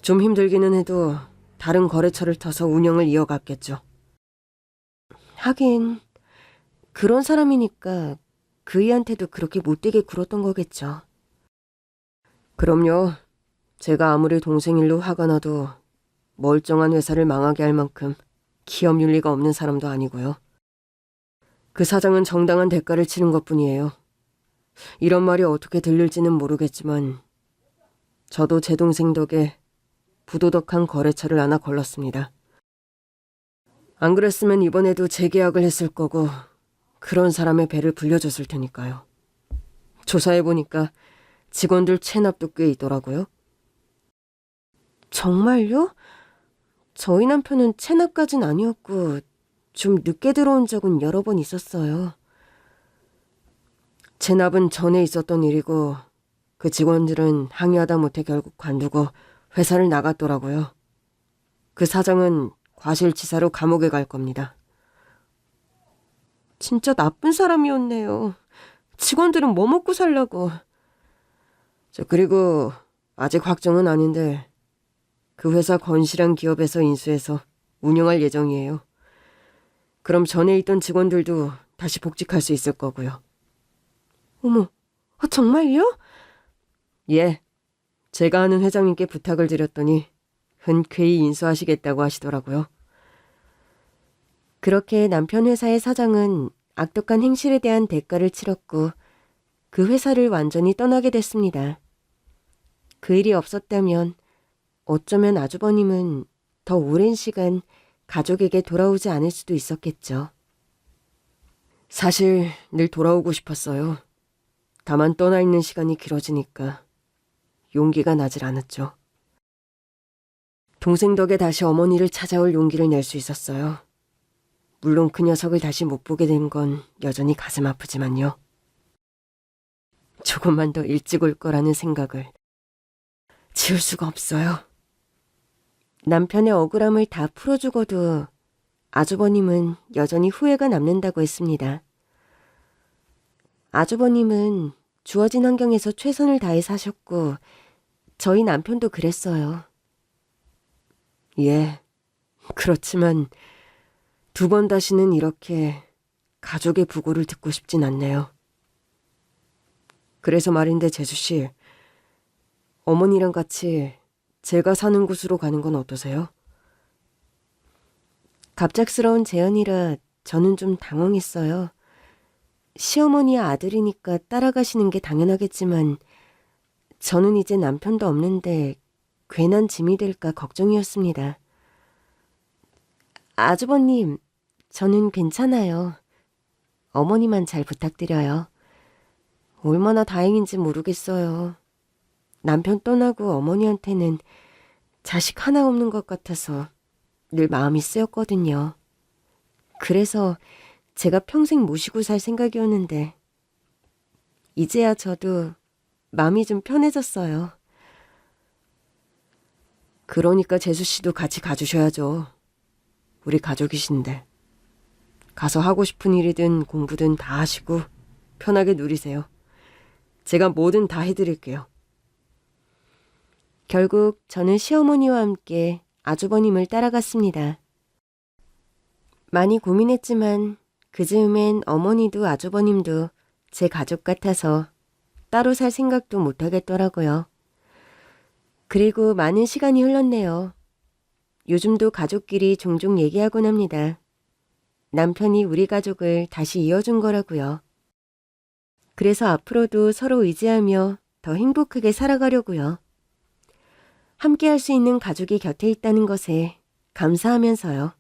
Speaker 1: 좀 힘들기는 해도 다른 거래처를 터서 운영을 이어갔겠죠. 하긴 그런 사람이니까 그이한테도 그렇게 못되게 굴었던 거겠죠. 그럼요. 제가 아무리 동생 일로 화가 나도 멀쩡한 회사를 망하게 할 만큼 기업 윤리가 없는 사람도 아니고요. 그 사장은 정당한 대가를 치른 것뿐이에요. 이런 말이 어떻게 들릴지는 모르겠지만 저도 제 동생 덕에 부도덕한 거래처를 하나 걸렀습니다. 안 그랬으면 이번에도 재계약을 했을 거고 그런 사람의 배를 불려줬을 테니까요. 조사해보니까 직원들 체납도 꽤 있더라고요. 정말요? 저희 남편은 체납까진 아니었고 좀 늦게 들어온 적은 여러 번 있었어요. 체납은 전에 있었던 일이고 그 직원들은 항의하다 못해 결국 관두고 회사를 나갔더라고요. 그 사장은 과실치사로 감옥에 갈 겁니다. 진짜 나쁜 사람이었네요. 직원들은 뭐 먹고 살라고. 그리고 아직 확정은 아닌데 그 회사 건실한 기업에서 인수해서 운영할 예정이에요. 그럼 전에 있던 직원들도 다시 복직할 수 있을 거고요. 어머, 정말요? 예. 제가 아는 회장님께 부탁을 드렸더니
Speaker 2: 흔쾌히 인수하시겠다고 하시더라고요.
Speaker 1: 그렇게 남편 회사의 사장은 악독한 행실에 대한 대가를 치렀고 그 회사를 완전히 떠나게 됐습니다. 그 일이 없었다면 어쩌면 아주버님은 더 오랜 시간 가족에게 돌아오지 않을 수도 있었겠죠.
Speaker 2: 사실 늘 돌아오고 싶었어요. 다만 떠나 있는 시간이 길어지니까 용기가 나질 않았죠. 동생 덕에 다시 어머니를 찾아올 용기를 낼 수 있었어요. 물론 그 녀석을 다시 못 보게 된 건 여전히 가슴 아프지만요. 조금만 더 일찍 올 거라는 생각을 지울 수가 없어요.
Speaker 1: 남편의 억울함을 다 풀어주고도 아주버님은 여전히 후회가 남는다고 했습니다. 아주버님은 주어진 환경에서 최선을 다해 사셨고 저희 남편도 그랬어요.
Speaker 2: 예, 그렇지만 두 번 다시는 이렇게 가족의 부고를 듣고 싶진 않네요. 그래서 말인데 재수씨, 어머니랑 같이 제가 사는 곳으로 가는 건 어떠세요?
Speaker 1: 갑작스러운 제안이라 저는 좀 당황했어요. 시어머니의 아들이니까 따라가시는 게 당연하겠지만 저는 이제 남편도 없는데 괜한 짐이 될까 걱정이었습니다. 아주버님, 저는 괜찮아요. 어머니만 잘 부탁드려요. 얼마나 다행인지 모르겠어요. 남편 떠나고 어머니한테는 자식 하나 없는 것 같아서 늘 마음이 쓰였거든요. 그래서 제가 평생 모시고 살 생각이었는데 이제야 저도 마음이 좀 편해졌어요.
Speaker 2: 그러니까 재수씨도 같이 가주셔야죠. 우리 가족이신데. 가서 하고 싶은 일이든 공부든 다 하시고 편하게 누리세요. 제가 뭐든 다 해드릴게요.
Speaker 1: 결국 저는 시어머니와 함께 아주버님을 따라갔습니다. 많이 고민했지만 그 즈음엔 어머니도 아주버님도 제 가족 같아서 따로 살 생각도 못 하겠더라고요. 그리고 많은 시간이 흘렀네요. 요즘도 가족끼리 종종 얘기하곤 합니다. 남편이 우리 가족을 다시 이어준 거라고요. 그래서 앞으로도 서로 의지하며 더 행복하게 살아가려고요. 함께 할 수 있는 가족이 곁에 있다는 것에 감사하면서요.